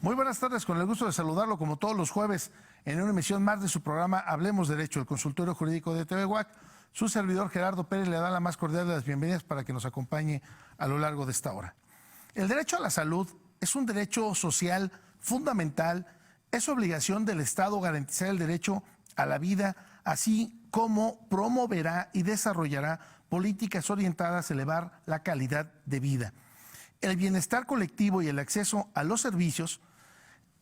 Muy buenas tardes, con el gusto de saludarlo como todos los jueves en una emisión más de su programa Hablemos Derecho, el consultorio jurídico de TV UAC. Su servidor Gerardo Pérez le da la más cordial de las bienvenidas para que nos acompañe a lo largo de esta hora. El derecho a la salud es un derecho social fundamental, es obligación del Estado garantizar el derecho a la vida, así como promoverá y desarrollará políticas orientadas a elevar la calidad de vida. El bienestar colectivo y el acceso a los servicios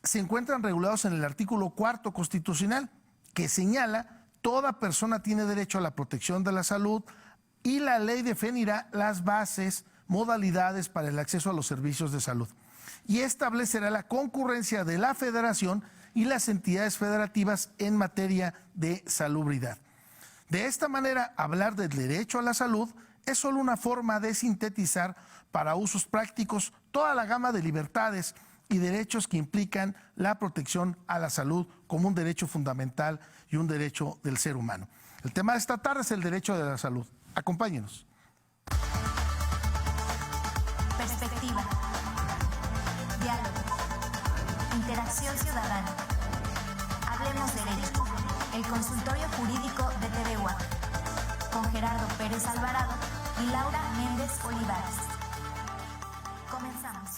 se encuentran regulados en el artículo 4 constitucional, que señala: toda persona tiene derecho a la protección de la salud y la ley definirá las bases, modalidades para el acceso a los servicios de salud y establecerá la concurrencia de la federación y las entidades federativas en materia de salubridad. De esta manera, hablar del derecho a la salud es solo una forma de sintetizar para usos prácticos toda la gama de libertades y derechos que implican la protección a la salud como un derecho fundamental y un derecho del ser humano. El tema de esta tarde es el derecho de la salud. Acompáñenos. Perspectiva, diálogo, interacción ciudadana. Hablemos Derecho, el consultorio jurídico de TV UAC, con Gerardo Pérez Alvarado y Laura Méndez Olivares. Comenzamos.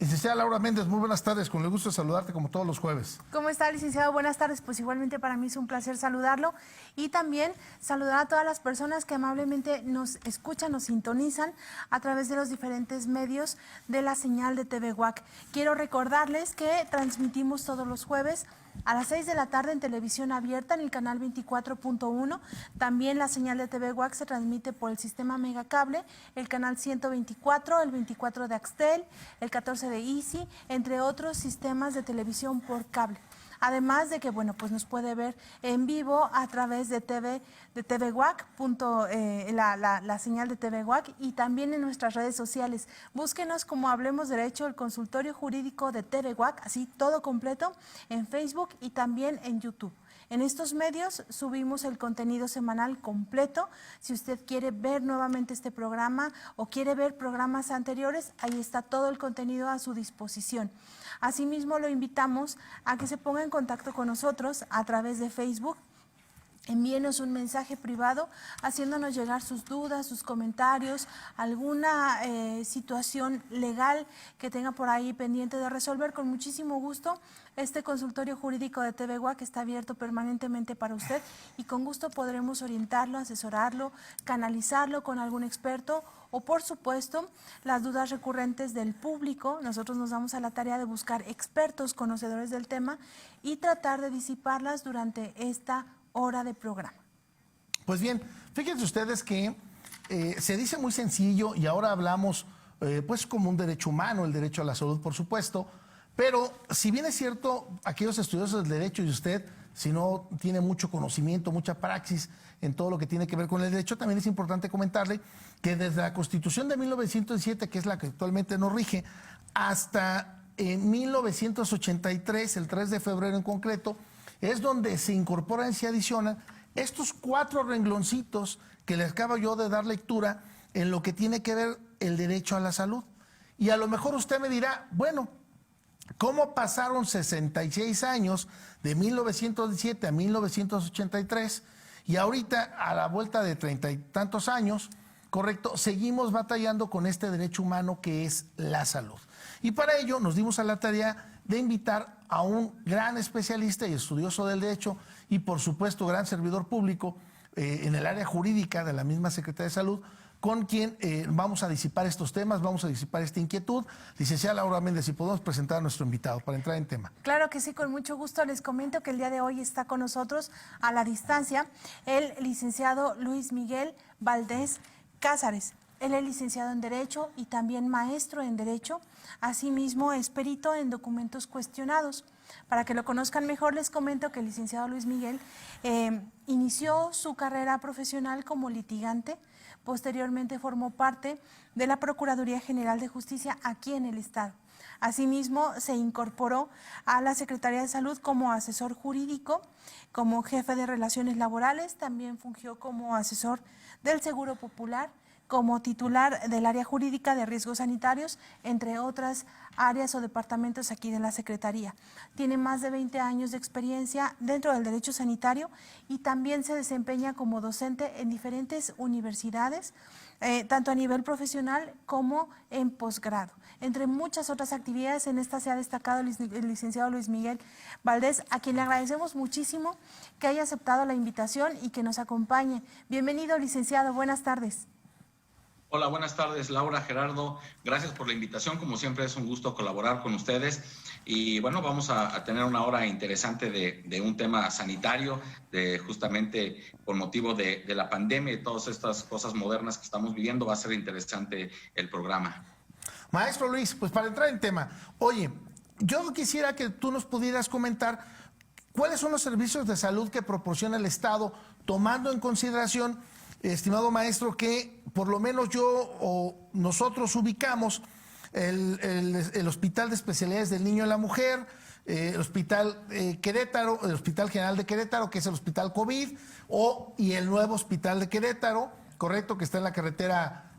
Licenciada Laura Méndez, muy buenas tardes, con el gusto de saludarte como todos los jueves. ¿Cómo está, licenciado? Buenas tardes, pues igualmente para mí es un placer saludarlo y también saludar a todas las personas que amablemente nos escuchan, nos sintonizan a través de los diferentes medios de la señal de TV UAC. Quiero recordarles que transmitimos todos los jueves a las 6 de la tarde en televisión abierta en el canal 24.1. También la señal de TV UAC se transmite por el sistema Megacable, el canal 124, el 24 de Axtel, el 14 de Easy, entre otros sistemas de televisión por cable. Además de que, bueno, pues nos puede ver en vivo a través de TV UAC, la señal de TV UAC, y también en nuestras redes sociales. Búsquenos como Hablemos Derecho, el consultorio jurídico de TV UAC, así todo completo, en Facebook y también en YouTube. En estos medios subimos el contenido semanal completo. Si usted quiere ver nuevamente este programa o quiere ver programas anteriores, ahí está todo el contenido a su disposición. Asimismo, lo invitamos a que se ponga en contacto con nosotros a través de Facebook. Envíenos un mensaje privado haciéndonos llegar sus dudas, sus comentarios, alguna situación legal que tenga por ahí pendiente de resolver. Con muchísimo gusto, este consultorio jurídico de TV UAC está abierto permanentemente para usted y con gusto podremos orientarlo, asesorarlo, canalizarlo con algún experto o, por supuesto, las dudas recurrentes del público. Nosotros nos damos a la tarea de buscar expertos conocedores del tema y tratar de disiparlas durante esta hora de programa. Pues bien, fíjense ustedes que se dice muy sencillo y ahora hablamos pues como un derecho humano, el derecho a la salud, por supuesto, pero si bien es cierto, aquellos estudiosos del derecho y usted, si no tiene mucho conocimiento, mucha praxis en todo lo que tiene que ver con el derecho, también es importante comentarle que desde la Constitución de 1907, que es la que actualmente nos rige, hasta 1983, el 3 de febrero en concreto, es donde se incorporan y se adicionan estos 4 rengloncitos que les acabo yo de dar lectura en lo que tiene que ver el derecho a la salud. Y a lo mejor usted me dirá, bueno, ¿cómo pasaron 66 años de 1917 a 1983 y ahorita a la vuelta de 30 y tantos años, correcto, seguimos batallando con este derecho humano que es la salud? Y para ello nos dimos a la tarea de invitar a un gran especialista y estudioso del derecho y, por supuesto, gran servidor público en el área jurídica de la misma Secretaría de Salud, con quien vamos a disipar estos temas, vamos a disipar esta inquietud. Licenciada Laura Méndez, si podemos presentar a nuestro invitado para entrar en tema. Claro que sí, con mucho gusto. Les comento que el día de hoy está con nosotros a la distancia el licenciado Luis Miguel Valdés Cázares. Él es licenciado en Derecho y también maestro en Derecho. Asimismo, es perito en documentos cuestionados. Para que lo conozcan mejor, les comento que el licenciado Luis Miguel inició su carrera profesional como litigante. Posteriormente formó parte de la Procuraduría General de Justicia aquí en el Estado. Asimismo, se incorporó a la Secretaría de Salud como asesor jurídico, como jefe de Relaciones Laborales. También fungió como asesor del Seguro Popular. como titular del área jurídica de riesgos sanitarios, entre otras áreas o departamentos aquí de la Secretaría. Tiene más de 20 años de experiencia dentro del derecho sanitario y también se desempeña como docente en diferentes universidades, tanto a nivel profesional como en posgrado. Entre muchas otras actividades, en esta se ha destacado el licenciado Luis Miguel Valdés, a quien le agradecemos muchísimo que haya aceptado la invitación y que nos acompañe. Bienvenido, licenciado, buenas tardes. Hola, buenas tardes, Laura, Gerardo. Gracias por la invitación. Como siempre, es un gusto colaborar con ustedes. Y bueno, vamos a tener una hora interesante de un tema sanitario, justamente con motivo de la pandemia y todas estas cosas modernas que estamos viviendo. Va a ser interesante el programa. Maestro Luis, pues para entrar en tema, oye, yo quisiera que tú nos pudieras comentar cuáles son los servicios de salud que proporciona el Estado, tomando en consideración, estimado maestro, que por lo menos yo o nosotros ubicamos el Hospital de Especialidades del Niño y la Mujer, el Hospital Querétaro, el Hospital General de Querétaro, que es el Hospital COVID, y el nuevo Hospital de Querétaro, correcto, que está en la carretera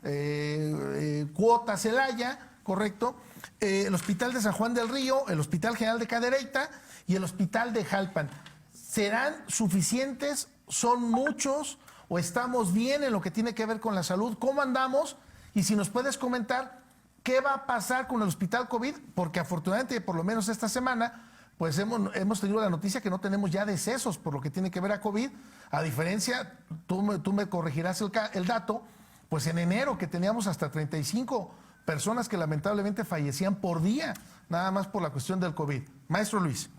Cuota-Celaya, correcto, el Hospital de San Juan del Río, el Hospital General de Cadereyta y el Hospital de Jalpan. ¿Serán suficientes? ¿Son muchos? ¿O estamos bien en lo que tiene que ver con la salud? ¿Cómo andamos? Y si nos puedes comentar qué va a pasar con el Hospital COVID, porque afortunadamente, por lo menos esta semana, pues hemos tenido la noticia que no tenemos ya decesos por lo que tiene que ver a COVID, a diferencia, tú me corregirás el dato, pues en enero que teníamos hasta 35 personas que lamentablemente fallecían por día, nada más por la cuestión del COVID. Maestro Luis.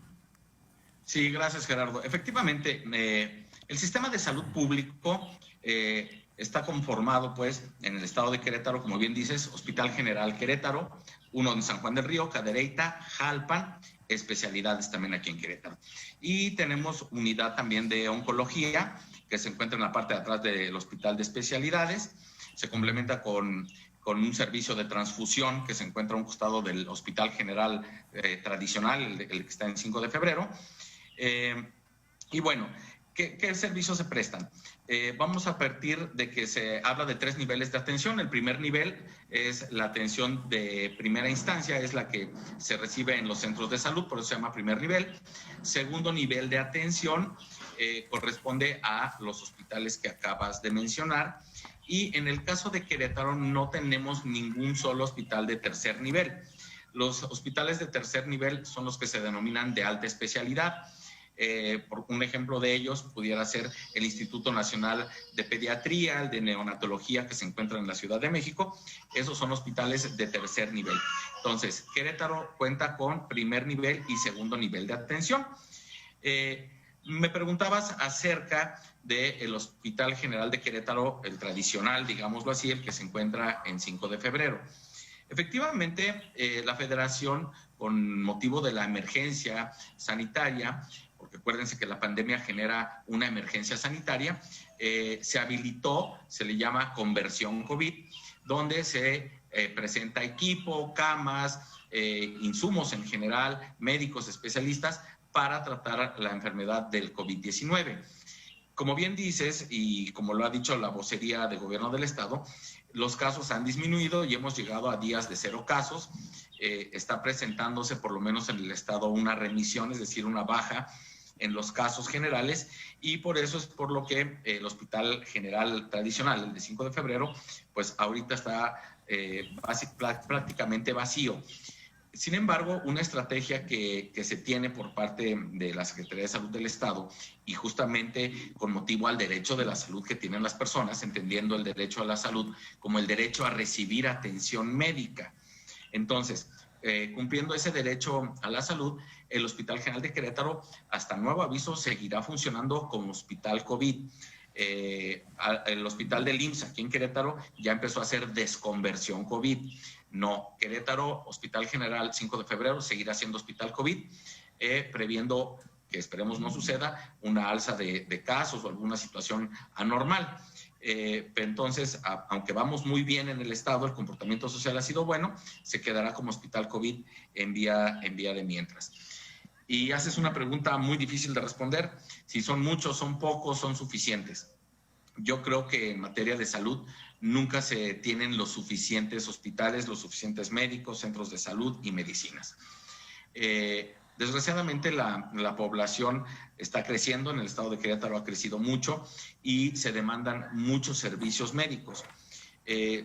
Sí, gracias, Gerardo. Efectivamente, el sistema de salud público está conformado, pues, en el estado de Querétaro, como bien dices, Hospital General Querétaro, uno en San Juan del Río, Cadereyta, Jalpan, especialidades también aquí en Querétaro. Y tenemos unidad también de oncología, que se encuentra en la parte de atrás del Hospital de Especialidades. Se complementa con un servicio de transfusión que se encuentra a un costado del Hospital General tradicional, el que está en 5 de febrero. Y bueno, ¿qué servicios se prestan? Vamos a partir de que se habla de 3 niveles de atención. El primer nivel es la atención de primera instancia, es la que se recibe en los centros de salud, por eso se llama primer nivel. Segundo nivel de atención corresponde a los hospitales que acabas de mencionar. Y en el caso de Querétaro no tenemos ningún solo hospital de tercer nivel. Los hospitales de tercer nivel son los que se denominan de alta especialidad. Por un ejemplo de ellos pudiera ser el Instituto Nacional de Pediatría, el de Neonatología que se encuentra en la Ciudad de México. Esos son hospitales de tercer nivel. Entonces, Querétaro cuenta con primer nivel y segundo nivel de atención. Me preguntabas acerca del Hospital General de Querétaro, el tradicional, digámoslo así, el que se encuentra en 5 de febrero. Efectivamente, la Federación, con motivo de la emergencia sanitaria, porque acuérdense que la pandemia genera una emergencia sanitaria, se habilitó, se le llama conversión COVID, donde se presenta equipo, camas, insumos en general, médicos especialistas, para tratar la enfermedad del COVID-19. Como bien dices, y como lo ha dicho la vocería de Gobierno del Estado, los casos han disminuido y hemos llegado a días de 0 casos. Está presentándose, por lo menos en el Estado, una remisión, es decir, una baja en los casos generales, y por eso es por lo que el Hospital General tradicional, el de 5 de febrero, pues ahorita está prácticamente vacío. Sin embargo, una estrategia que se tiene por parte de la Secretaría de Salud del Estado, y justamente con motivo al derecho de la salud que tienen las personas, entendiendo el derecho a la salud como el derecho a recibir atención médica. Entonces, cumpliendo ese derecho a la salud, el Hospital General de Querétaro, hasta nuevo aviso, seguirá funcionando como hospital COVID. El hospital del IMSS aquí en Querétaro ya empezó a hacer desconversión COVID. No, Querétaro, Hospital General 5 de febrero, seguirá siendo hospital COVID, previendo, que esperemos no suceda, una alza de casos o alguna situación anormal. Entonces, aunque vamos muy bien en el estado, el comportamiento social ha sido bueno, se quedará como hospital COVID en vía de mientras. Y haces una pregunta muy difícil de responder, si son muchos, son pocos, son suficientes. yo creo que en materia de salud nunca se tienen los suficientes hospitales, los suficientes médicos, centros de salud y medicinas. Desgraciadamente la población está creciendo, en el estado de Querétaro ha crecido mucho y se demandan muchos servicios médicos.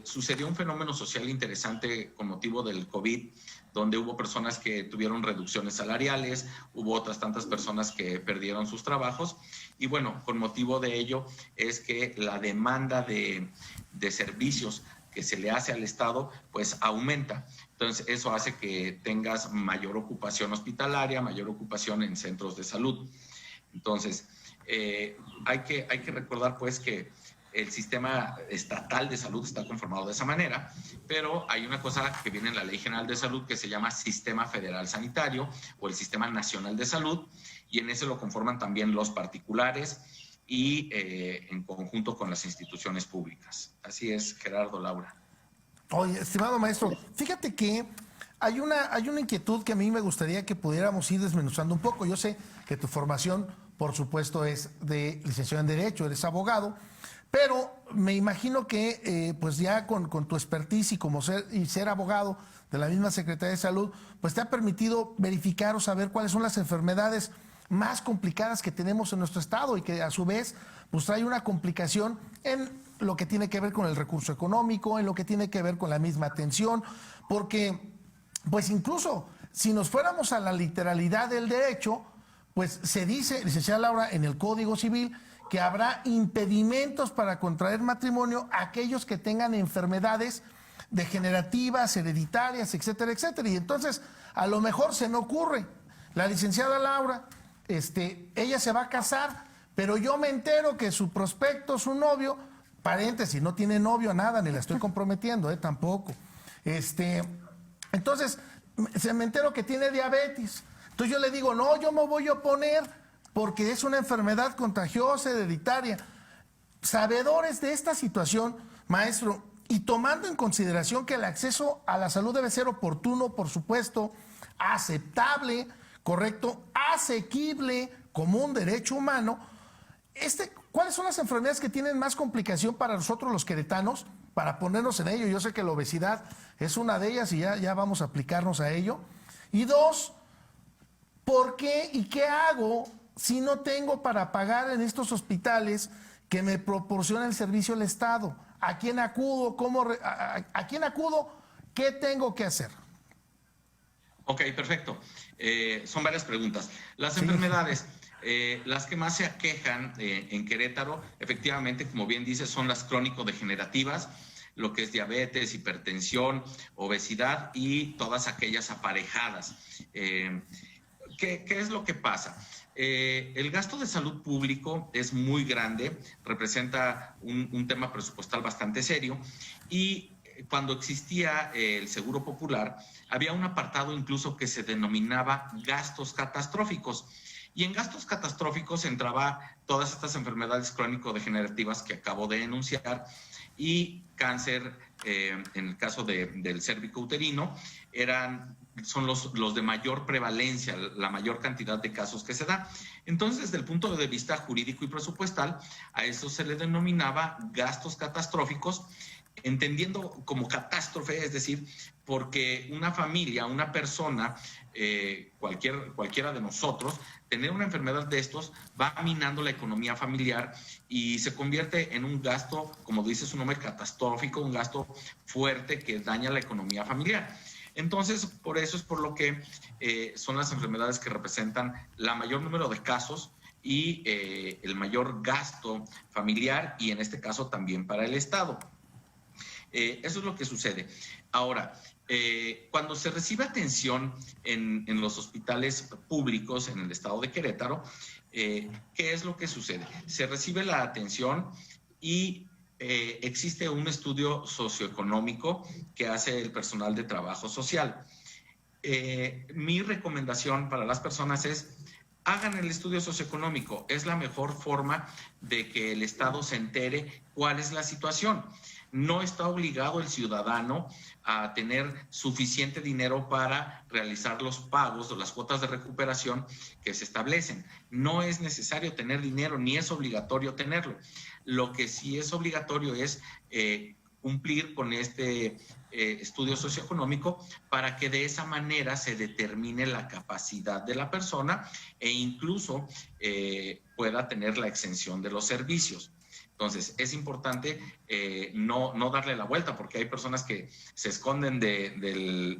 Sucedió un fenómeno social interesante con motivo del COVID, donde hubo personas que tuvieron reducciones salariales, hubo otras tantas personas que perdieron sus trabajos y bueno, con motivo de ello es que la demanda de servicios que se le hace al Estado pues aumenta. Entonces eso hace que tengas mayor ocupación hospitalaria, mayor ocupación en centros de salud. Entonces hay que recordar pues que el sistema estatal de salud está conformado de esa manera, pero hay una cosa que viene en la Ley General de Salud que se llama Sistema Federal Sanitario o el Sistema Nacional de Salud, y en ese lo conforman también los particulares y en conjunto con las instituciones públicas. Así es, Gerardo, Laura. Oye, estimado maestro, fíjate que hay una inquietud que a mí me gustaría que pudiéramos ir desmenuzando un poco. Yo sé que tu formación, por supuesto, es de licenciado en Derecho, eres abogado, pero me imagino que pues ya con tu expertise y ser abogado de la misma Secretaría de Salud, pues te ha permitido verificar o saber cuáles son las enfermedades más complicadas que tenemos en nuestro estado y que a su vez pues trae una complicación en lo que tiene que ver con el recurso económico, en lo que tiene que ver con la misma atención, porque pues incluso si nos fuéramos a la literalidad del derecho, pues se dice, licenciada Laura, en el Código Civil, que habrá impedimentos para contraer matrimonio a aquellos que tengan enfermedades degenerativas, hereditarias, etcétera, etcétera. Y entonces, a lo mejor se me ocurre, la licenciada Laura, ella se va a casar, pero yo me entero que su prospecto, su novio, paréntesis, no tiene novio, nada, ni la estoy comprometiendo, tampoco. Entonces, se me entero que tiene diabetes. Entonces yo le digo, no, yo me voy a oponer porque es una enfermedad contagiosa, hereditaria. Sabedores de esta situación, maestro, y tomando en consideración que el acceso a la salud debe ser oportuno, por supuesto, aceptable, correcto, asequible, como un derecho humano, ¿cuáles son las enfermedades que tienen más complicación para nosotros los queretanos? Para ponernos en ello, yo sé que la obesidad es una de ellas y ya vamos a aplicarnos a ello. Y dos, ¿por qué y qué hago si no tengo para pagar en estos hospitales que me proporciona el servicio del Estado? ¿A quién acudo? ¿A quién acudo? ¿Qué tengo que hacer? Ok, perfecto. Son varias preguntas. Las enfermedades, las que más se aquejan en Querétaro, efectivamente, como bien dices, son las crónico-degenerativas, lo que es diabetes, hipertensión, obesidad y todas aquellas aparejadas. ¿Qué es lo que pasa? El gasto de salud público es muy grande, representa un tema presupuestal bastante serio, y cuando existía el Seguro Popular, había un apartado incluso que se denominaba gastos catastróficos. Y en gastos catastróficos entraba todas estas enfermedades crónico-degenerativas que acabo de enunciar, y cáncer, en el caso del cérvico uterino, son los de mayor prevalencia, la mayor cantidad de casos que se da. Entonces, desde el punto de vista jurídico y presupuestal, a eso se le denominaba gastos catastróficos, entendiendo como catástrofe, es decir, porque una familia, una persona, cualquiera de nosotros, tener una enfermedad de estos va minando la economía familiar y se convierte en un gasto, como dice su nombre, catastrófico, un gasto fuerte que daña la economía familiar. Entonces, por eso es por lo que son las enfermedades que representan la mayor número de casos y el mayor gasto familiar, y en este caso también para el Estado. Eso es lo que sucede. Ahora, cuando se recibe atención en los hospitales públicos en el estado de Querétaro, ¿qué es lo que sucede? Se recibe la atención y existe un estudio socioeconómico que hace el personal de trabajo social. Mi recomendación para las personas es: hagan el estudio socioeconómico. Es la mejor forma de que el Estado se entere cuál es la situación. no está obligado el ciudadano a tener suficiente dinero para realizar los pagos o las cuotas de recuperación que se establecen. No es necesario tener dinero, ni es obligatorio tenerlo. Lo que sí es obligatorio es cumplir con este estudio socioeconómico para que de esa manera se determine la capacidad de la persona e incluso pueda tener la exención de los servicios. Entonces, es importante no darle la vuelta, porque hay personas que se esconden del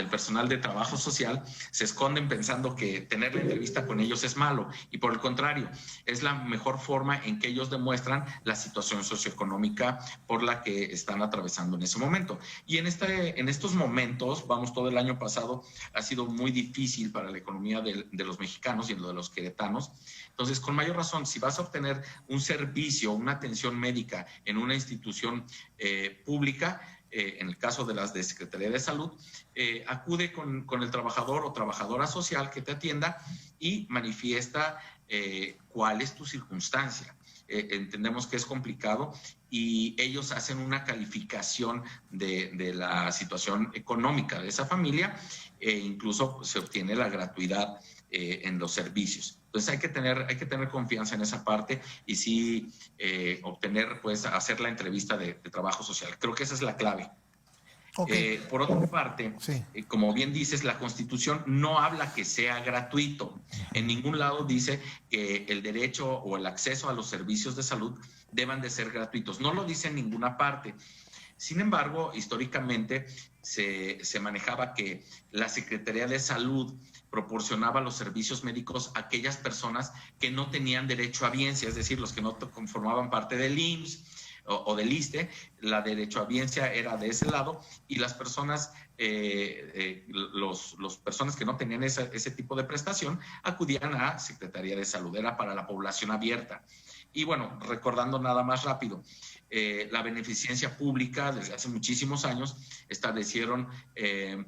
personal de trabajo social, se esconden pensando que tener la entrevista con ellos es malo, y por el contrario, es la mejor forma en que ellos demuestran la situación socioeconómica por la que están atravesando en ese momento. Y en estos momentos, todo el año pasado ha sido muy difícil para la economía de los mexicanos y en lo de los queretanos. Entonces, con mayor razón, si vas a obtener un servicio, una atención médica en una institución pública, en el caso de las de Secretaría de Salud, acude con el trabajador o trabajadora social que te atienda y manifiesta cuál es tu circunstancia. Entendemos que es complicado y ellos hacen una calificación de la situación económica de esa familia e incluso se obtiene la gratuidad en los servicios. Entonces hay que tener confianza en esa parte y sí hacer la entrevista de trabajo social. Creo que esa es la clave. Okay. Por otra parte, sí. Como bien dices, la Constitución no habla que sea gratuito. En ningún lado dice que el derecho o el acceso a los servicios de salud deban de ser gratuitos. No lo dice en ninguna parte. Sin embargo, históricamente se manejaba que la Secretaría de Salud proporcionaba los servicios médicos a aquellas personas que no tenían derecho a biencia, es decir, los que no conformaban parte del IMSS o del ISSSTE. La derechohabiencia era de ese lado y las personas, los personas que no tenían ese tipo de prestación acudían a Secretaría de Salud, era para la población abierta. Y bueno, recordando nada más rápido, la beneficencia pública desde hace muchísimos años establecieron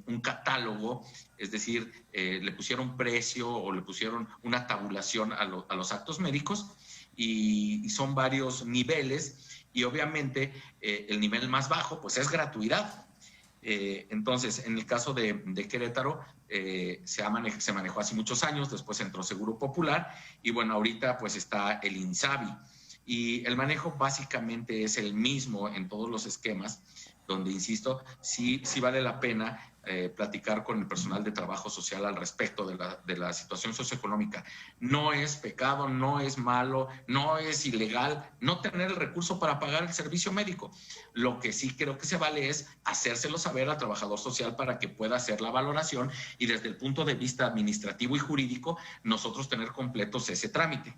un catálogo, es decir, le pusieron precio o le pusieron una tabulación a los actos médicos y son varios niveles y obviamente el nivel más bajo pues es gratuidad. Entonces, en el caso de Querétaro, se manejó hace muchos años, después entró Seguro Popular y bueno, ahorita pues está el INSABI. Y el manejo básicamente es el mismo en todos los esquemas, donde, insisto, sí vale la pena platicar con el personal de trabajo social al respecto de la situación socioeconómica. No es pecado, no es malo, no es ilegal no tener el recurso para pagar el servicio médico. Lo que sí creo que se vale es hacérselo saber al trabajador social para que pueda hacer la valoración y desde el punto de vista administrativo y jurídico nosotros tener completos ese trámite.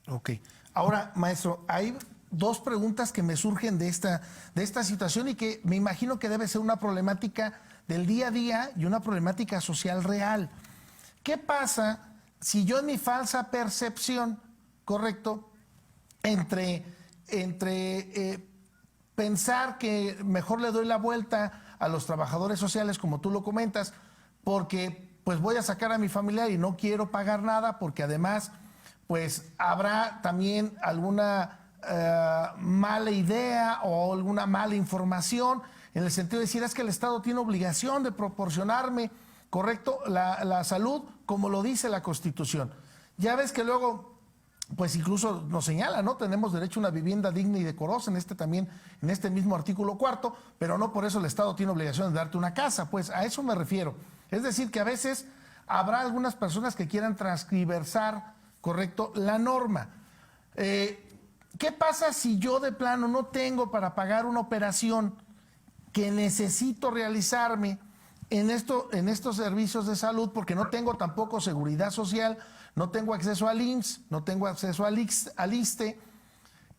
Ok. Ahora, maestro, hay dos preguntas que me surgen de esta situación y que me imagino que debe ser una problemática del día a día y una problemática social real. ¿Qué pasa si yo en mi falsa percepción, correcto, entre pensar que mejor le doy la vuelta a los trabajadores sociales, como tú lo comentas, porque pues voy a sacar a mi familiar y no quiero pagar nada, porque además pues habrá también alguna mala idea o alguna mala información en el sentido de decir es que el Estado tiene obligación de proporcionarme, correcto, la salud como lo dice la Constitución. Ya ves que luego, pues incluso nos señala, ¿no? Tenemos derecho a una vivienda digna y decorosa en este mismo artículo 4, pero no por eso el Estado tiene obligación de darte una casa, pues a eso me refiero. Es decir, que a veces habrá algunas personas que quieran transgiversar, correcto, la norma. ¿Qué pasa si yo de plano no tengo para pagar una operación que necesito realizarme en estos servicios de salud porque no tengo tampoco seguridad social, no tengo acceso al IMSS, no tengo acceso al ISSSTE?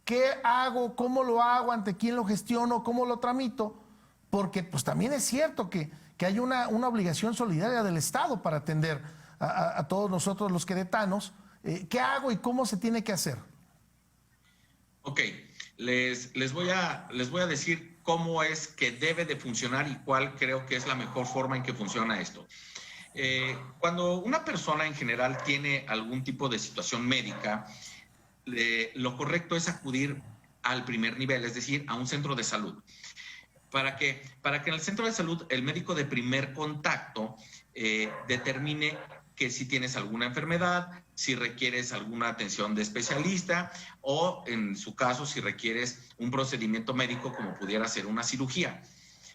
¿Qué hago? ¿Cómo lo hago? ¿Ante quién lo gestiono? ¿Cómo lo tramito? Porque pues también es cierto que hay una obligación solidaria del Estado para atender a todos nosotros los queretanos. ¿Qué hago y cómo se tiene que hacer? Ok, les voy a decir cómo es que debe de funcionar y cuál creo que es la mejor forma en que funciona esto. Cuando una persona en general tiene algún tipo de situación médica, lo correcto es acudir al primer nivel, es decir, a un centro de salud. Para que en el centro de salud el médico de primer contacto determine que si tienes alguna enfermedad, si requieres alguna atención de especialista o, en su caso, si requieres un procedimiento médico como pudiera ser una cirugía.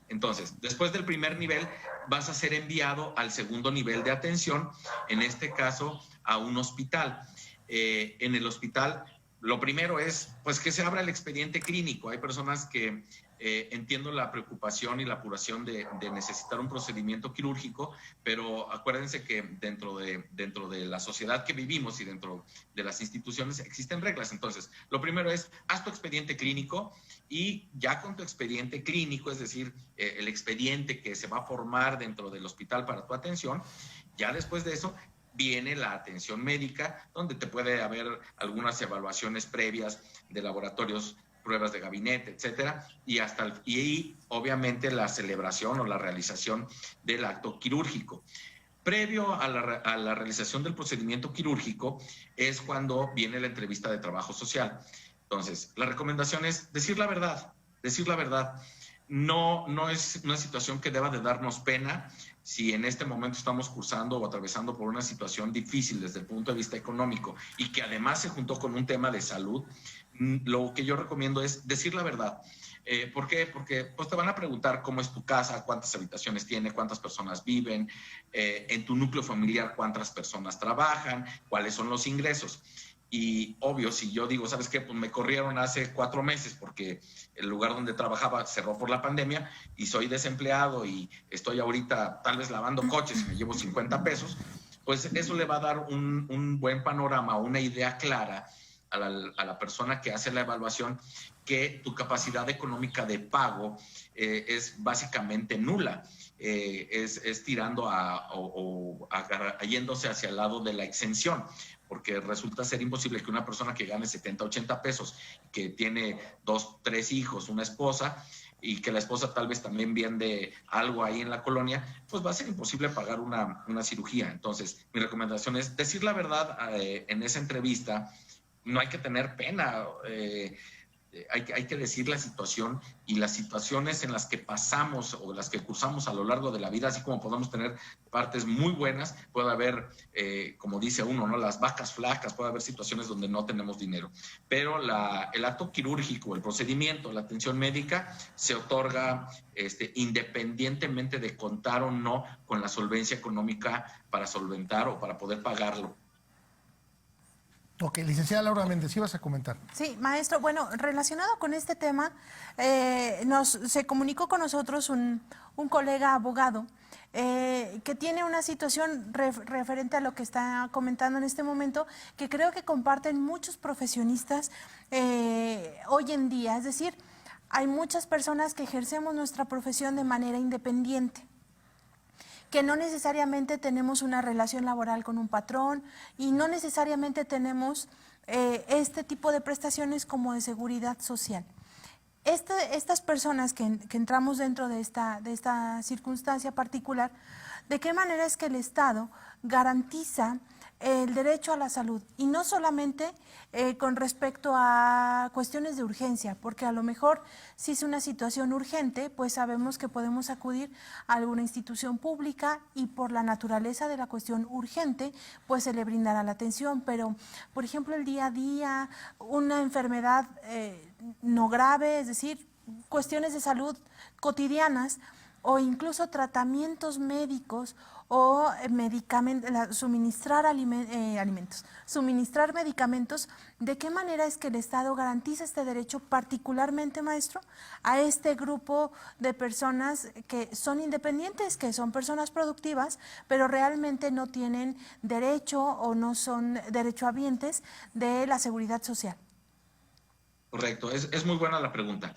Entonces, después del primer nivel, vas a ser enviado al segundo nivel de atención, en este caso, a un hospital. En el hospital, lo primero es pues que se abra el expediente clínico. Hay personas que entiendo la preocupación y la apuración de necesitar un procedimiento quirúrgico, pero acuérdense que dentro de la sociedad que vivimos y dentro de las instituciones existen reglas. Entonces, lo primero es, haz tu expediente clínico y ya con tu expediente clínico, es decir, el expediente que se va a formar dentro del hospital para tu atención, ya después de eso viene la atención médica, donde te puede haber algunas evaluaciones previas de laboratorios, pruebas de gabinete, etcétera, y obviamente la celebración o la realización del acto quirúrgico. Previo a la realización del procedimiento quirúrgico es cuando viene la entrevista de trabajo social. Entonces, la recomendación es decir la verdad, decir la verdad. No es una situación que deba de darnos pena. Si en este momento estamos cursando o atravesando por una situación difícil desde el punto de vista económico y que además se juntó con un tema de salud, lo que yo recomiendo es decir la verdad. ¿Por qué? Porque pues, te van a preguntar cómo es tu casa, cuántas habitaciones tiene, cuántas personas viven, en tu núcleo familiar cuántas personas trabajan, cuáles son los ingresos. Y obvio, si yo digo, ¿sabes qué? Pues me corrieron hace 4 meses porque el lugar donde trabajaba cerró por la pandemia y soy desempleado y estoy ahorita tal vez lavando coches y me llevo 50 pesos, pues eso le va a dar un buen panorama, una idea clara a la persona que hace la evaluación que tu capacidad económica de pago es básicamente nula. Es tirando yéndose hacia el lado de la exención, porque resulta ser imposible que una persona que gane 70, 80 pesos, que tiene 2, 3 hijos, una esposa, y que la esposa tal vez también vende algo ahí en la colonia, pues va a ser imposible pagar una cirugía. Entonces, mi recomendación es decir la verdad en esa entrevista. No hay que tener pena, hay que decir la situación y las situaciones en las que pasamos o las que cursamos a lo largo de la vida, así como podemos tener partes muy buenas, puede haber, como dice uno, ¿no? Las vacas flacas, puede haber situaciones donde no tenemos dinero. Pero el acto quirúrgico, el procedimiento, la atención médica se otorga independientemente de contar o no con la solvencia económica para solventar o para poder pagarlo. Ok, licenciada Laura Méndez, ¿ibas a comentar? Sí, maestro, bueno, relacionado con este tema, se comunicó con nosotros un colega abogado que tiene una situación referente a lo que está comentando en este momento, que creo que comparten muchos profesionistas hoy en día. Es decir, hay muchas personas que ejercemos nuestra profesión de manera independiente, que no necesariamente tenemos una relación laboral con un patrón y no necesariamente tenemos este tipo de prestaciones como de seguridad social. Estas personas que entramos dentro de esta circunstancia particular, ¿de qué manera es que el Estado garantiza el derecho a la salud? Y no solamente con respecto a cuestiones de urgencia, porque a lo mejor si es una situación urgente, pues sabemos que podemos acudir a alguna institución pública y por la naturaleza de la cuestión urgente, pues se le brindará la atención. Pero, por ejemplo, el día a día, una enfermedad no grave, es decir, cuestiones de salud cotidianas o incluso tratamientos médicos o suministrar medicamentos, ¿de qué manera es que el Estado garantiza este derecho, particularmente, maestro, a este grupo de personas que son independientes, que son personas productivas, pero realmente no tienen derecho o no son derechohabientes de la seguridad social? Correcto, es muy buena la pregunta.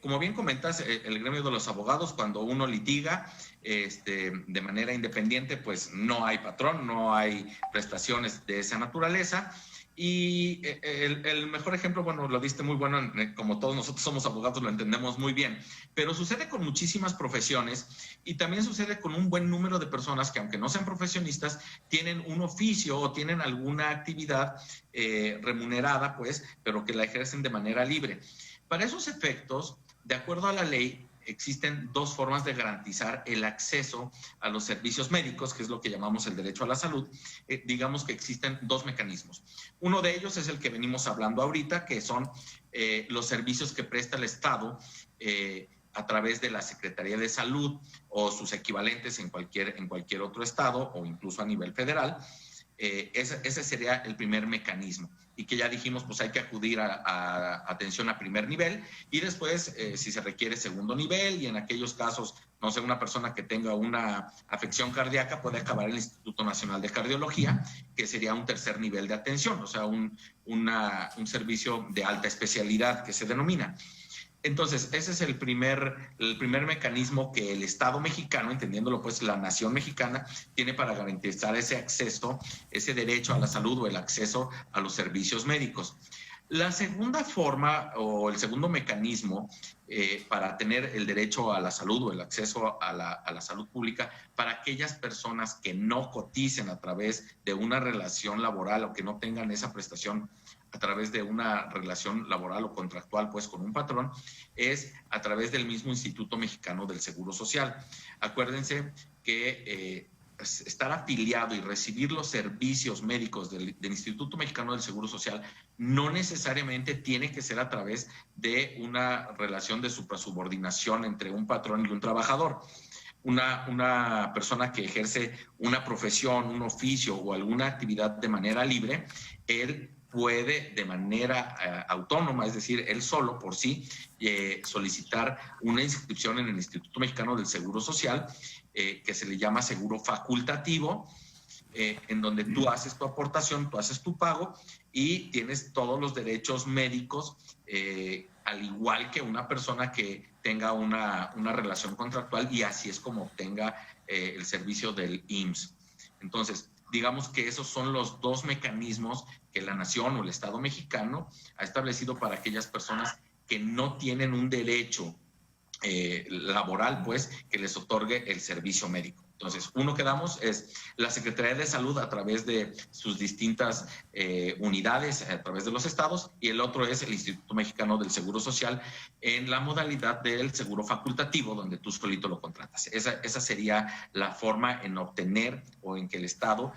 Como bien comentas, el gremio de los abogados, cuando uno litiga de manera independiente, pues no hay patrón, no hay prestaciones de esa naturaleza Y el mejor ejemplo, bueno, lo diste muy bueno, como todos nosotros somos abogados, lo entendemos muy bien, pero sucede con muchísimas profesiones y también sucede con un buen número de personas que, aunque no sean profesionistas, tienen un oficio o tienen alguna actividad remunerada, pues, pero que la ejercen de manera libre. Para esos efectos, de acuerdo a la ley, existen dos formas de garantizar el acceso a los servicios médicos, que es lo que llamamos el derecho a la salud. Digamos que existen dos mecanismos. Uno de ellos es el que venimos hablando ahorita, que son los servicios que presta el Estado a través de la Secretaría de Salud o sus equivalentes en cualquier otro estado o incluso a nivel federal. Ese sería el primer mecanismo. Y que ya dijimos, pues hay que acudir a atención a primer nivel y después, si se requiere, segundo nivel, y en aquellos casos, no sé, una persona que tenga una afección cardíaca puede acabar en el Instituto Nacional de Cardiología, que sería un tercer nivel de atención, o sea, un servicio de alta especialidad que se denomina. Entonces, ese es el primer mecanismo que el Estado mexicano, entendiéndolo pues la nación mexicana, tiene para garantizar ese acceso, ese derecho a la salud o el acceso a los servicios médicos. La segunda forma o el segundo mecanismo para tener el derecho a la salud o el acceso a la salud pública para aquellas personas que no coticen a través de una relación laboral o que no tengan esa prestación a través de una relación laboral o contractual pues con un patrón, es a través del mismo Instituto Mexicano del Seguro Social. Acuérdense que estar afiliado y recibir los servicios médicos del Instituto Mexicano del Seguro Social no necesariamente tiene que ser a través de una relación de suprasubordinación entre un patrón y un trabajador. Una persona que ejerce una profesión, un oficio o alguna actividad de manera libre, él puede de manera autónoma, es decir, él solo por sí, solicitar una inscripción en el Instituto Mexicano del Seguro Social, que se le llama seguro facultativo, en donde tú haces tu aportación, tú haces tu pago y tienes todos los derechos médicos, al igual que una persona que tenga una relación contractual, y así es como obtenga el servicio del IMSS. Entonces, digamos que esos son los dos mecanismos que la nación o el Estado mexicano ha establecido para aquellas personas que no tienen un derecho laboral, pues, que les otorgue el servicio médico. Entonces, uno que damos es la Secretaría de Salud a través de sus distintas unidades, a través de los estados, y el otro es el Instituto Mexicano del Seguro Social en la modalidad del seguro facultativo, donde tú solito lo contratas. Esa sería la forma en obtener o en que el Estado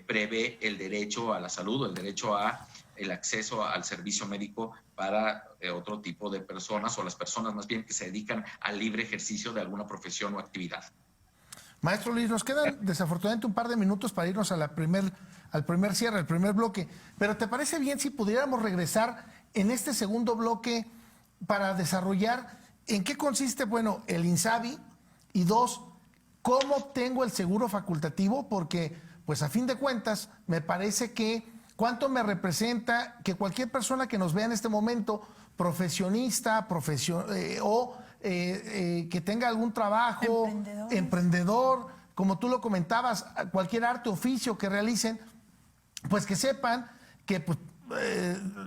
prevé el derecho a la salud o el derecho a el acceso al servicio médico para otro tipo de personas, o las personas más bien que se dedican al libre ejercicio de alguna profesión o actividad. Maestro Luis, nos quedan desafortunadamente un par de minutos para irnos al primer cierre, al primer bloque. Pero ¿te parece bien si pudiéramos regresar en este segundo bloque para desarrollar en qué consiste, bueno, el INSABI, y dos, cómo obtengo el seguro facultativo? Porque, pues a fin de cuentas, me parece que cuánto me representa que cualquier persona que nos vea en este momento, profesionista, que tenga algún trabajo, emprendedor, como tú lo comentabas, cualquier arte, oficio que realicen, pues que sepan que pues,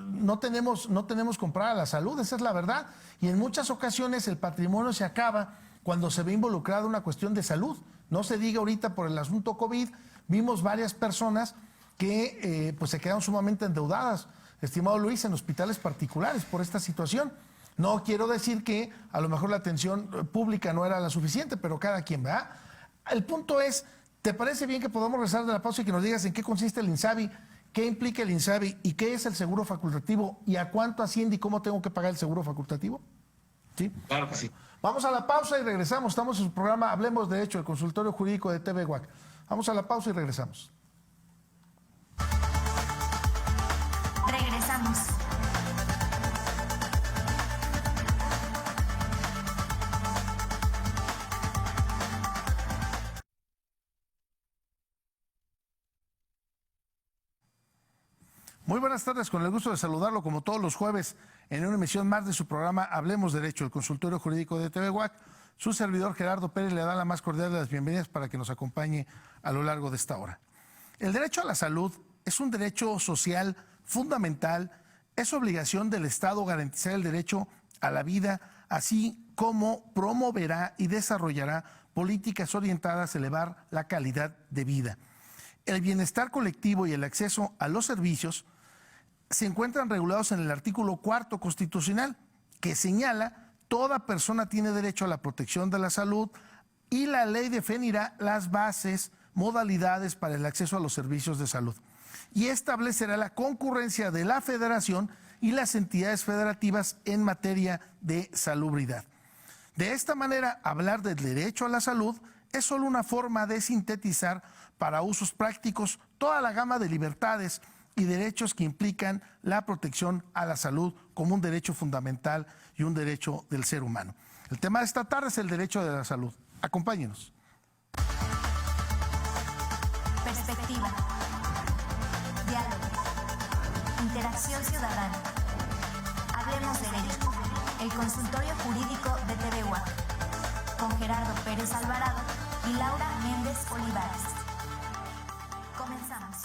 no tenemos comprada la salud, esa es la verdad. Y en muchas ocasiones el patrimonio se acaba cuando se ve involucrada una cuestión de salud. No se diga ahorita por el asunto COVID, vimos varias personas que pues se quedaron sumamente endeudadas, estimado Luis, en hospitales particulares por esta situación. No quiero decir que a lo mejor la atención pública no era la suficiente, pero cada quien, ¿verdad? El punto es, ¿te parece bien que podamos regresar de la pausa y que nos digas en qué consiste el INSABI, qué implica el INSABI y qué es el seguro facultativo y a cuánto asciende y cómo tengo que pagar el seguro facultativo? ¿Sí? Claro que sí. Vamos a la pausa y regresamos. Estamos en su programa Hablemos de Derecho, el consultorio jurídico de TV WAC. Vamos a la pausa y regresamos. Regresamos. Muy buenas tardes, con el gusto de saludarlo como todos los jueves en una emisión más de su programa Hablemos Derecho, el consultorio jurídico de TV WAC. Su servidor Gerardo Pérez le da la más cordial de las bienvenidas para que nos acompañe a lo largo de esta hora. El derecho a la salud es un derecho social fundamental. Es obligación del Estado garantizar el derecho a la vida, así como promoverá y desarrollará políticas orientadas a elevar la calidad de vida. El bienestar colectivo y el acceso a los servicios se encuentran regulados en el artículo 4 constitucional, que señala: toda persona tiene derecho a la protección de la salud, y la ley definirá las bases, modalidades para el acceso a los servicios de salud y establecerá la concurrencia de la Federación y las entidades federativas en materia de salubridad. De esta manera, hablar del derecho a la salud es solo una forma de sintetizar para usos prácticos toda la gama de libertades y derechos que implican la protección a la salud como un derecho fundamental y un derecho del ser humano. El tema de esta tarde es el derecho de la salud. Acompáñenos. Perspectiva. Diálogo. Interacción ciudadana. Hablemos derecho. El consultorio jurídico de TV UAC. Con Gerardo Pérez Alvarado y Laura Méndez Olivares. Comenzamos.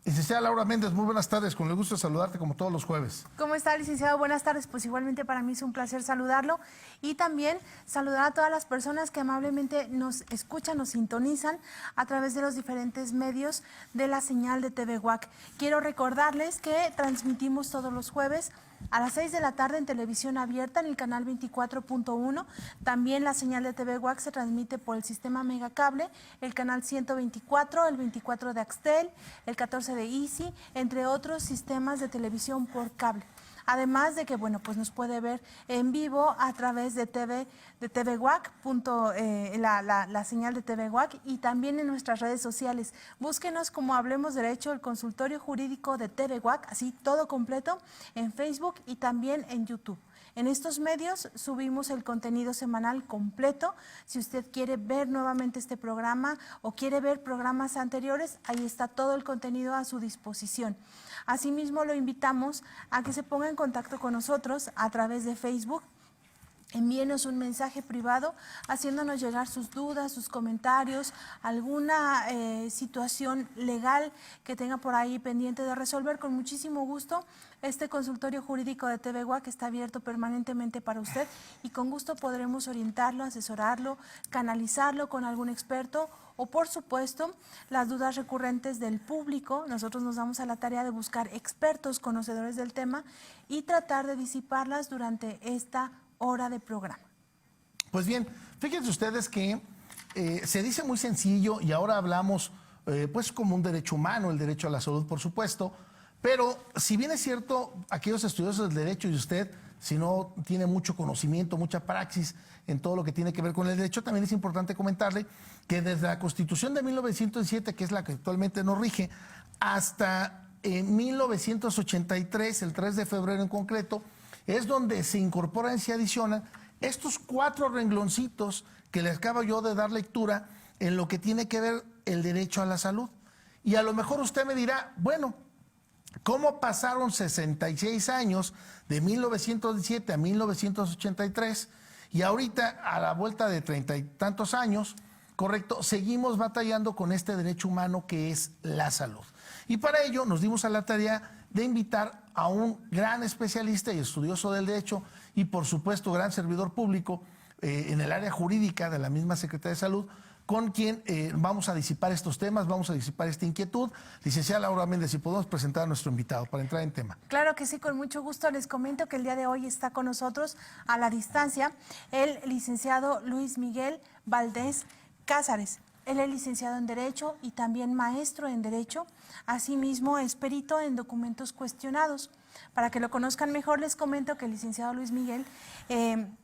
Licenciada Laura Méndez, muy buenas tardes. Con el gusto de saludarte como todos los jueves. ¿Cómo está, licenciado? Buenas tardes. Pues igualmente para mí es un placer saludarlo y también saludar a todas las personas que amablemente nos escuchan, nos sintonizan a través de los diferentes medios de la señal de TV UAC. Quiero recordarles que transmitimos todos los jueves a las 6 de la tarde en televisión abierta en el canal 24.1. También la señal de TV UAC se transmite por el sistema Megacable, el canal 124, el 24 de Axtel, el 14 de Easy, entre otros sistemas de televisión por cable. Además de que, bueno, pues nos puede ver en vivo a través de TV UAC, la señal de TV UAC, y también en nuestras redes sociales. Búsquenos como Hablemos Derecho, el consultorio jurídico de TV UAC, así todo completo, en Facebook y también en YouTube. En estos medios subimos el contenido semanal completo. Si usted quiere ver nuevamente este programa o quiere ver programas anteriores, ahí está todo el contenido a su disposición. Asimismo, lo invitamos a que se ponga en contacto con nosotros a través de Facebook. Envíenos un mensaje privado haciéndonos llegar sus dudas, sus comentarios, alguna situación legal que tenga por ahí pendiente de resolver. Con muchísimo gusto, este consultorio jurídico de TV UAC está abierto permanentemente para usted y con gusto podremos orientarlo, asesorarlo, canalizarlo con algún experto o, por supuesto, las dudas recurrentes del público. Nosotros nos damos a la tarea de buscar expertos conocedores del tema y tratar de disiparlas durante esta hora de programa. Pues bien, fíjense ustedes que se dice muy sencillo y ahora hablamos pues como un derecho humano, el derecho a la salud, por supuesto, pero si bien es cierto, aquellos estudiosos del derecho y usted, si no tiene mucho conocimiento, mucha praxis en todo lo que tiene que ver con el derecho, también es importante comentarle que desde la Constitución de 1907, que es la que actualmente nos rige, hasta 1983, el 3 de febrero en concreto, es donde se incorporan y se adicionan estos 4 rengloncitos que les acabo yo de dar lectura en lo que tiene que ver el derecho a la salud. Y a lo mejor usted me dirá, bueno, ¿cómo pasaron 66 años de 1917 a 1983 y ahorita a la vuelta de 30 y tantos años, correcto, seguimos batallando con este derecho humano que es la salud? Y para ello nos dimos a la tarea de invitar a un gran especialista y estudioso del derecho y, por supuesto, gran servidor público en el área jurídica de la misma Secretaría de Salud, con quien vamos a disipar estos temas, vamos a disipar esta inquietud. Licenciada Laura Méndez, si podemos presentar a nuestro invitado para entrar en tema. Claro que sí, con mucho gusto. Les comento que el día de hoy está con nosotros a la distancia el licenciado Luis Miguel Valdés Cázares. Él es licenciado en Derecho y también maestro en Derecho. Asimismo, es perito en documentos cuestionados. Para que lo conozcan mejor, les comento que el licenciado Luis Miguel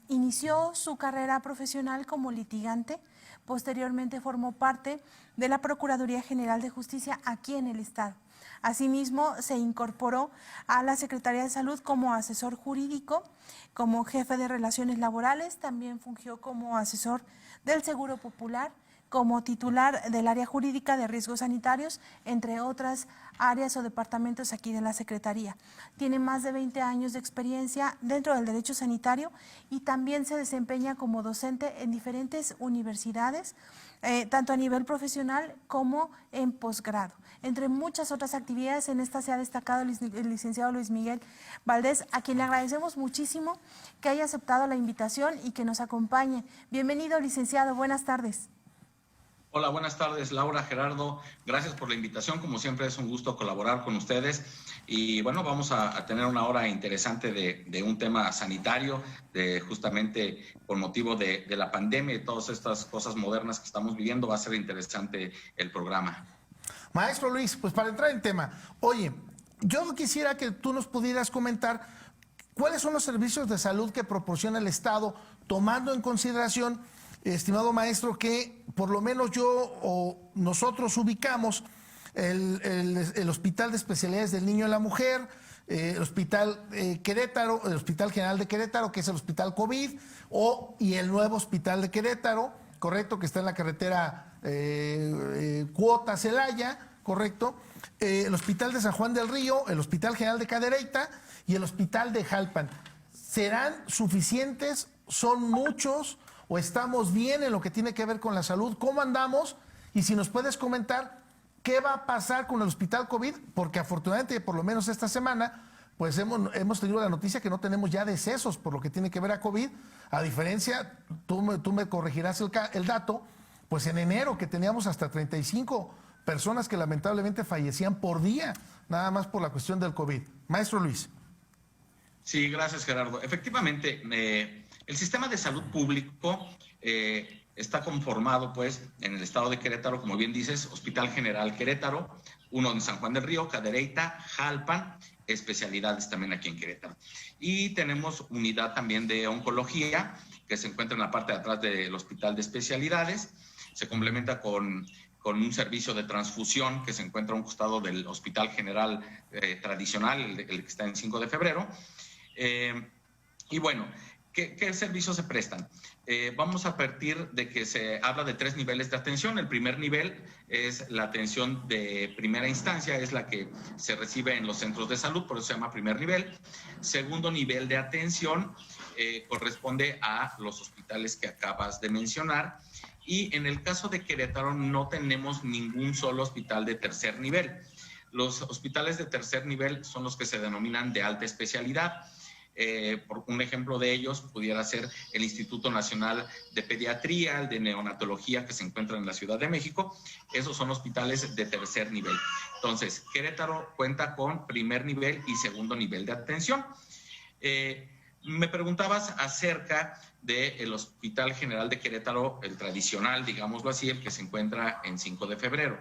inició su carrera profesional como litigante. Posteriormente formó parte de la Procuraduría General de Justicia aquí en el Estado. Asimismo, se incorporó a la Secretaría de Salud como asesor jurídico, como jefe de Relaciones Laborales. También fungió como asesor del Seguro Popular. como titular del área jurídica de riesgos sanitarios, entre otras áreas o departamentos aquí de la Secretaría. Tiene más de 20 años de experiencia dentro del derecho sanitario y también se desempeña como docente en diferentes universidades, tanto a nivel profesional como en posgrado. Entre muchas otras actividades, en esta se ha destacado el licenciado Luis Miguel Valdés, a quien le agradecemos muchísimo que haya aceptado la invitación y que nos acompañe. Bienvenido, licenciado, buenas tardes. Hola, buenas tardes, Laura, Gerardo. Gracias por la invitación. Como siempre, es un gusto colaborar con ustedes. Y bueno, vamos a tener una hora interesante de un tema sanitario, justamente por motivo de la pandemia y todas estas cosas modernas que estamos viviendo. Va a ser interesante el programa. Maestro Luis, pues para entrar en tema, oye, yo quisiera que tú nos pudieras comentar cuáles son los servicios de salud que proporciona el Estado, tomando en consideración, estimado maestro, que por lo menos yo o nosotros ubicamos el Hospital de Especialidades del Niño y la Mujer, el Hospital Querétaro, el Hospital General de Querétaro, que es el Hospital COVID, y el nuevo Hospital de Querétaro, correcto, que está en la carretera Cuota-Celaya, correcto, el Hospital de San Juan del Río, el Hospital General de Cadereyta y el Hospital de Jalpan. ¿Serán suficientes? ¿Son muchos? ¿O estamos bien en lo que tiene que ver con la salud? ¿Cómo andamos? Y si nos puedes comentar qué va a pasar con el Hospital COVID, porque afortunadamente, por lo menos esta semana, pues hemos tenido la noticia que no tenemos ya decesos por lo que tiene que ver a COVID, a diferencia, tú me corregirás el dato, pues en enero que teníamos hasta 35 personas que lamentablemente fallecían por día, nada más por la cuestión del COVID. Maestro Luis. Sí, gracias, Gerardo. Efectivamente, el sistema de salud público está conformado, pues, en el estado de Querétaro, como bien dices, Hospital General Querétaro, uno en San Juan del Río, Cadereyta, Jalpan, especialidades también aquí en Querétaro. Y tenemos unidad también de oncología, que se encuentra en la parte de atrás del Hospital de Especialidades. Se complementa con un servicio de transfusión que se encuentra a un costado del Hospital General tradicional, el que está en 5 de febrero. Y bueno, ¿qué servicios se prestan? Vamos a partir de que se habla de 3 niveles de atención. El primer nivel es la atención de primera instancia, es la que se recibe en los centros de salud, por eso se llama primer nivel. Segundo nivel de atención corresponde a los hospitales que acabas de mencionar. Y en el caso de Querétaro no tenemos ningún solo hospital de tercer nivel. Los hospitales de tercer nivel son los que se denominan de alta especialidad. Por un ejemplo de ellos pudiera ser el Instituto Nacional de Pediatría, el de Neonatología que se encuentra en la Ciudad de México. Esos son hospitales de tercer nivel. Entonces, Querétaro cuenta con primer nivel y segundo nivel de atención. Me preguntabas acerca del Hospital General de Querétaro, el tradicional, digámoslo así, el que se encuentra en 5 de febrero.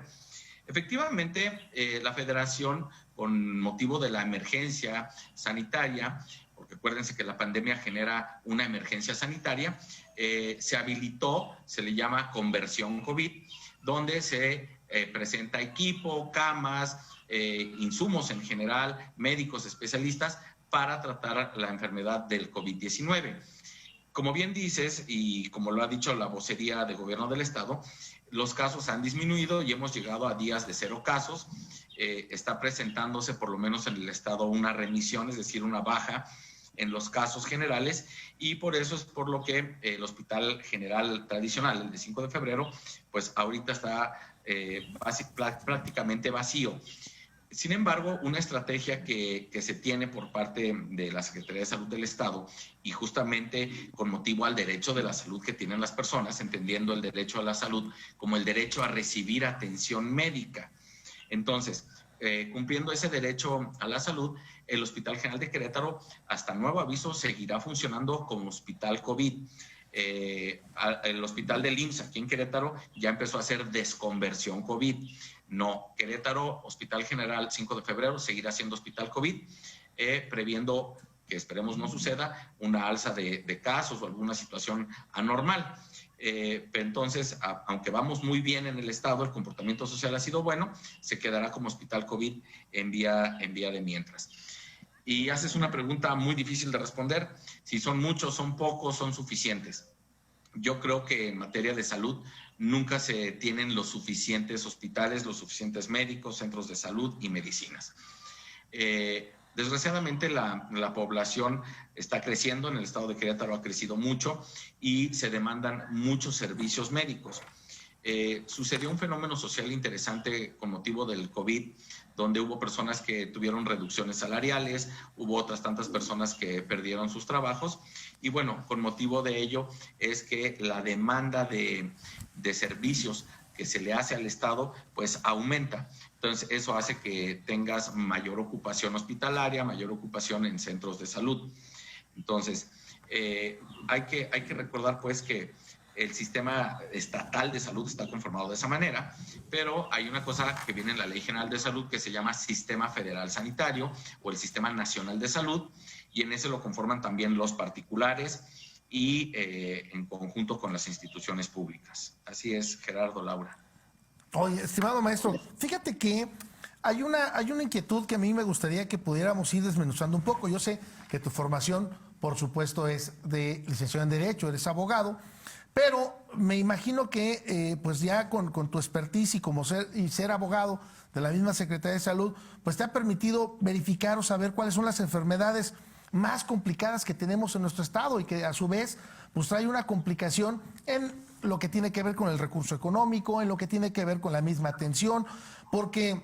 Efectivamente, la Federación, con motivo de la emergencia sanitaria, porque acuérdense que la pandemia genera una emergencia sanitaria, se habilitó, se le llama conversión COVID, donde se presenta equipo, camas, insumos en general, médicos especialistas para tratar la enfermedad del COVID-19. Como bien dices, y como lo ha dicho la vocería de Gobierno del Estado, los casos han disminuido y hemos llegado a días de 0 casos. Está presentándose, por lo menos en el Estado, una remisión, es decir, una baja en los casos generales, y por eso es por lo que el Hospital General tradicional, el de 5 de febrero, pues ahorita está prácticamente vacío. Sin embargo, una estrategia que se tiene por parte de la Secretaría de Salud del Estado, y justamente con motivo al derecho de la salud que tienen las personas, entendiendo el derecho a la salud como el derecho a recibir atención médica. Entonces, cumpliendo ese derecho a la salud, el Hospital General de Querétaro, hasta nuevo aviso, seguirá funcionando como hospital COVID. El hospital del IMSS aquí en Querétaro ya empezó a hacer desconversión COVID. No, Querétaro, Hospital General 5 de febrero, seguirá siendo hospital COVID, previendo, que esperemos no suceda, una alza de casos o alguna situación anormal. Entonces, aunque vamos muy bien en el estado, el comportamiento social ha sido bueno, se quedará como hospital COVID en vía de mientras. Y haces una pregunta muy difícil de responder, si son muchos, son pocos, son suficientes. yo creo que en materia de salud nunca se tienen los suficientes hospitales, los suficientes médicos, centros de salud y medicinas. Desgraciadamente la población está creciendo, en el estado de Querétaro ha crecido mucho y se demandan muchos servicios médicos. Sucedió un fenómeno social interesante con motivo del COVID, donde hubo personas que tuvieron reducciones salariales, hubo otras tantas personas que perdieron sus trabajos y bueno, con motivo de ello es que la demanda de servicios que se le hace al Estado pues aumenta. Entonces eso hace que tengas mayor ocupación hospitalaria, mayor ocupación en centros de salud. Entonces hay que recordar pues que el sistema estatal de salud está conformado de esa manera, pero hay una cosa que viene en la Ley General de Salud que se llama Sistema Federal Sanitario o el Sistema Nacional de Salud, y en ese lo conforman también los particulares y en conjunto con las instituciones públicas. Así es, Gerardo, Laura. Oye, estimado maestro, fíjate que hay una inquietud que a mí me gustaría que pudiéramos ir desmenuzando un poco. Yo sé que tu formación, por supuesto, es de licenciado en Derecho, eres abogado, pero me imagino que pues ya con tu expertise y ser abogado de la misma Secretaría de Salud, pues te ha permitido verificar o saber cuáles son las enfermedades más complicadas que tenemos en nuestro estado y que a su vez pues trae una complicación en lo que tiene que ver con el recurso económico, en lo que tiene que ver con la misma atención, porque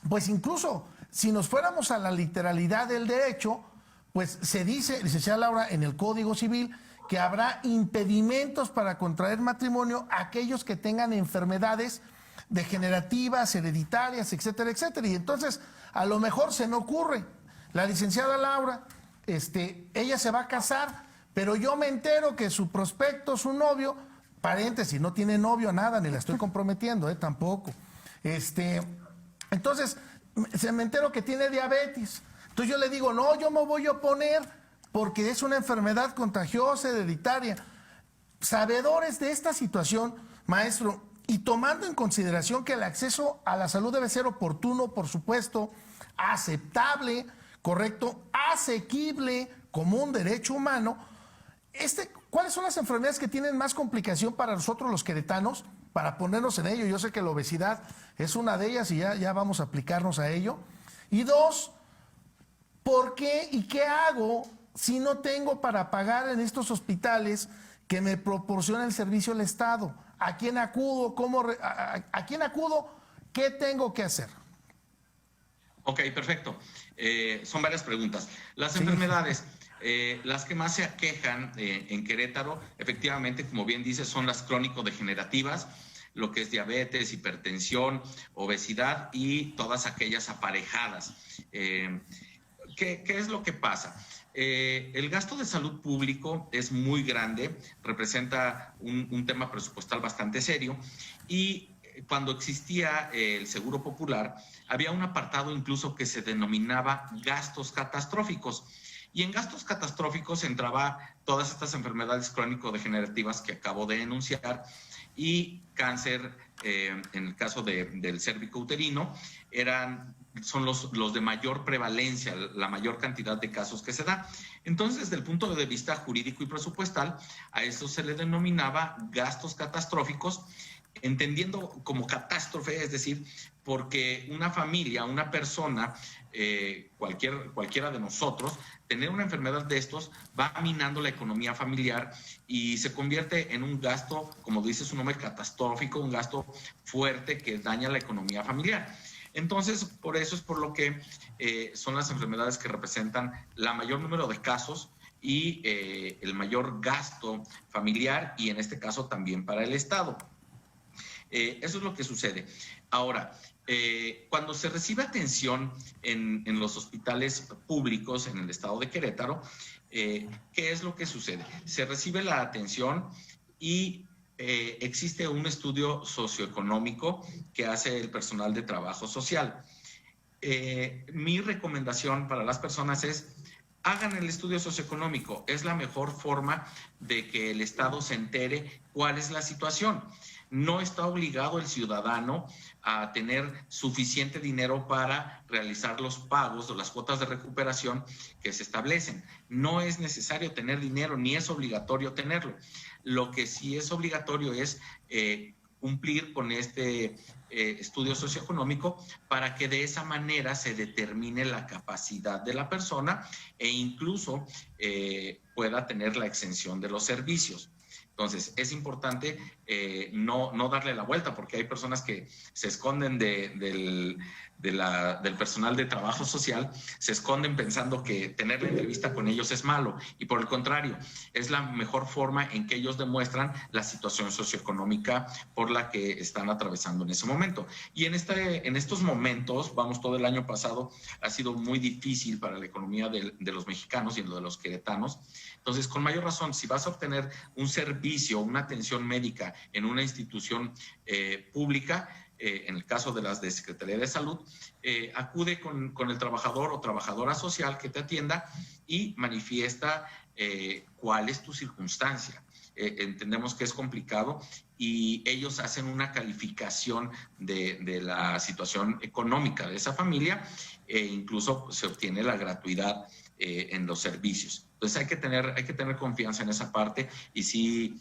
pues incluso si nos fuéramos a la literalidad del derecho, pues se dice, licenciada Laura, en el Código Civil, que habrá impedimentos para contraer matrimonio a aquellos que tengan enfermedades degenerativas, hereditarias, etcétera, etcétera. Y entonces, a lo mejor se me ocurre, la licenciada Laura, ella se va a casar, pero yo me entero que su prospecto, su novio, paréntesis, no tiene novio, nada, ni la estoy comprometiendo, tampoco. Entonces, me entero que tiene diabetes. Entonces yo le digo, no, yo me voy a oponer porque es una enfermedad contagiosa, hereditaria. Sabedores de esta situación, maestro, y tomando en consideración que el acceso a la salud debe ser oportuno, por supuesto, aceptable, correcto, asequible, como un derecho humano, ¿cuáles son las enfermedades que tienen más complicación para nosotros los queretanos? Para ponernos en ello, yo sé que la obesidad es una de ellas y ya vamos a aplicarnos a ello. Y dos, ¿por qué y qué hago si no tengo para pagar en estos hospitales que me proporciona el servicio del Estado? ¿A quién acudo? ¿A quién acudo? ¿Qué tengo que hacer? Ok, perfecto. Son varias preguntas. Las enfermedades, las que más se aquejan en Querétaro, efectivamente, como bien dices, son las crónico-degenerativas, lo que es diabetes, hipertensión, obesidad y todas aquellas aparejadas. ¿Qué es lo que pasa? El gasto de salud público es muy grande, representa un tema presupuestal bastante serio y cuando existía el Seguro Popular había un apartado incluso que se denominaba gastos catastróficos y en gastos catastróficos entraba todas estas enfermedades crónico-degenerativas que acabo de enunciar y cáncer, en el caso del cérvico uterino, son los de mayor prevalencia, la mayor cantidad de casos que se da. Entonces, desde el punto de vista jurídico y presupuestal, a eso se le denominaba gastos catastróficos, entendiendo como catástrofe, es decir, porque una familia, una persona, cualquiera de nosotros, tener una enfermedad de estos va minando la economía familiar y se convierte en un gasto, como dice su nombre, catastrófico, un gasto fuerte que daña la economía familiar. Entonces, por eso es por lo que son las enfermedades que representan la mayor número de casos y el mayor gasto familiar y en este caso también para el Estado. Eso es lo que sucede. Ahora, cuando se recibe atención en los hospitales públicos en el estado de Querétaro, ¿qué es lo que sucede? Se recibe la atención y existe un estudio socioeconómico que hace el personal de trabajo social. Mi recomendación para las personas es: hagan el estudio socioeconómico. Es la mejor forma de que el Estado se entere cuál es la situación. No está obligado el ciudadano a tener suficiente dinero para realizar los pagos o las cuotas de recuperación que se establecen. No es necesario tener dinero, ni es obligatorio tenerlo. Lo que sí es obligatorio es cumplir con este estudio socioeconómico para que de esa manera se determine la capacidad de la persona e incluso pueda tener la exención de los servicios. Entonces, es importante no darle la vuelta, porque hay personas que se esconden del personal de trabajo social, se esconden pensando que tener la entrevista con ellos es malo, y por el contrario, es la mejor forma en que ellos demuestran la situación socioeconómica por la que están atravesando en ese momento. Y en estos momentos, todo el año pasado ha sido muy difícil para la economía de los mexicanos y en lo de los queretanos. Entonces, con mayor razón, si vas a obtener un servicio, una atención médica en una institución pública, en el caso de las de Secretaría de Salud, acude con el trabajador o trabajadora social que te atienda y manifiesta cuál es tu circunstancia. Entendemos que es complicado y ellos hacen una calificación de la situación económica de esa familia e incluso se obtiene la gratuidad en los servicios. Entonces hay que tener confianza en esa parte y sí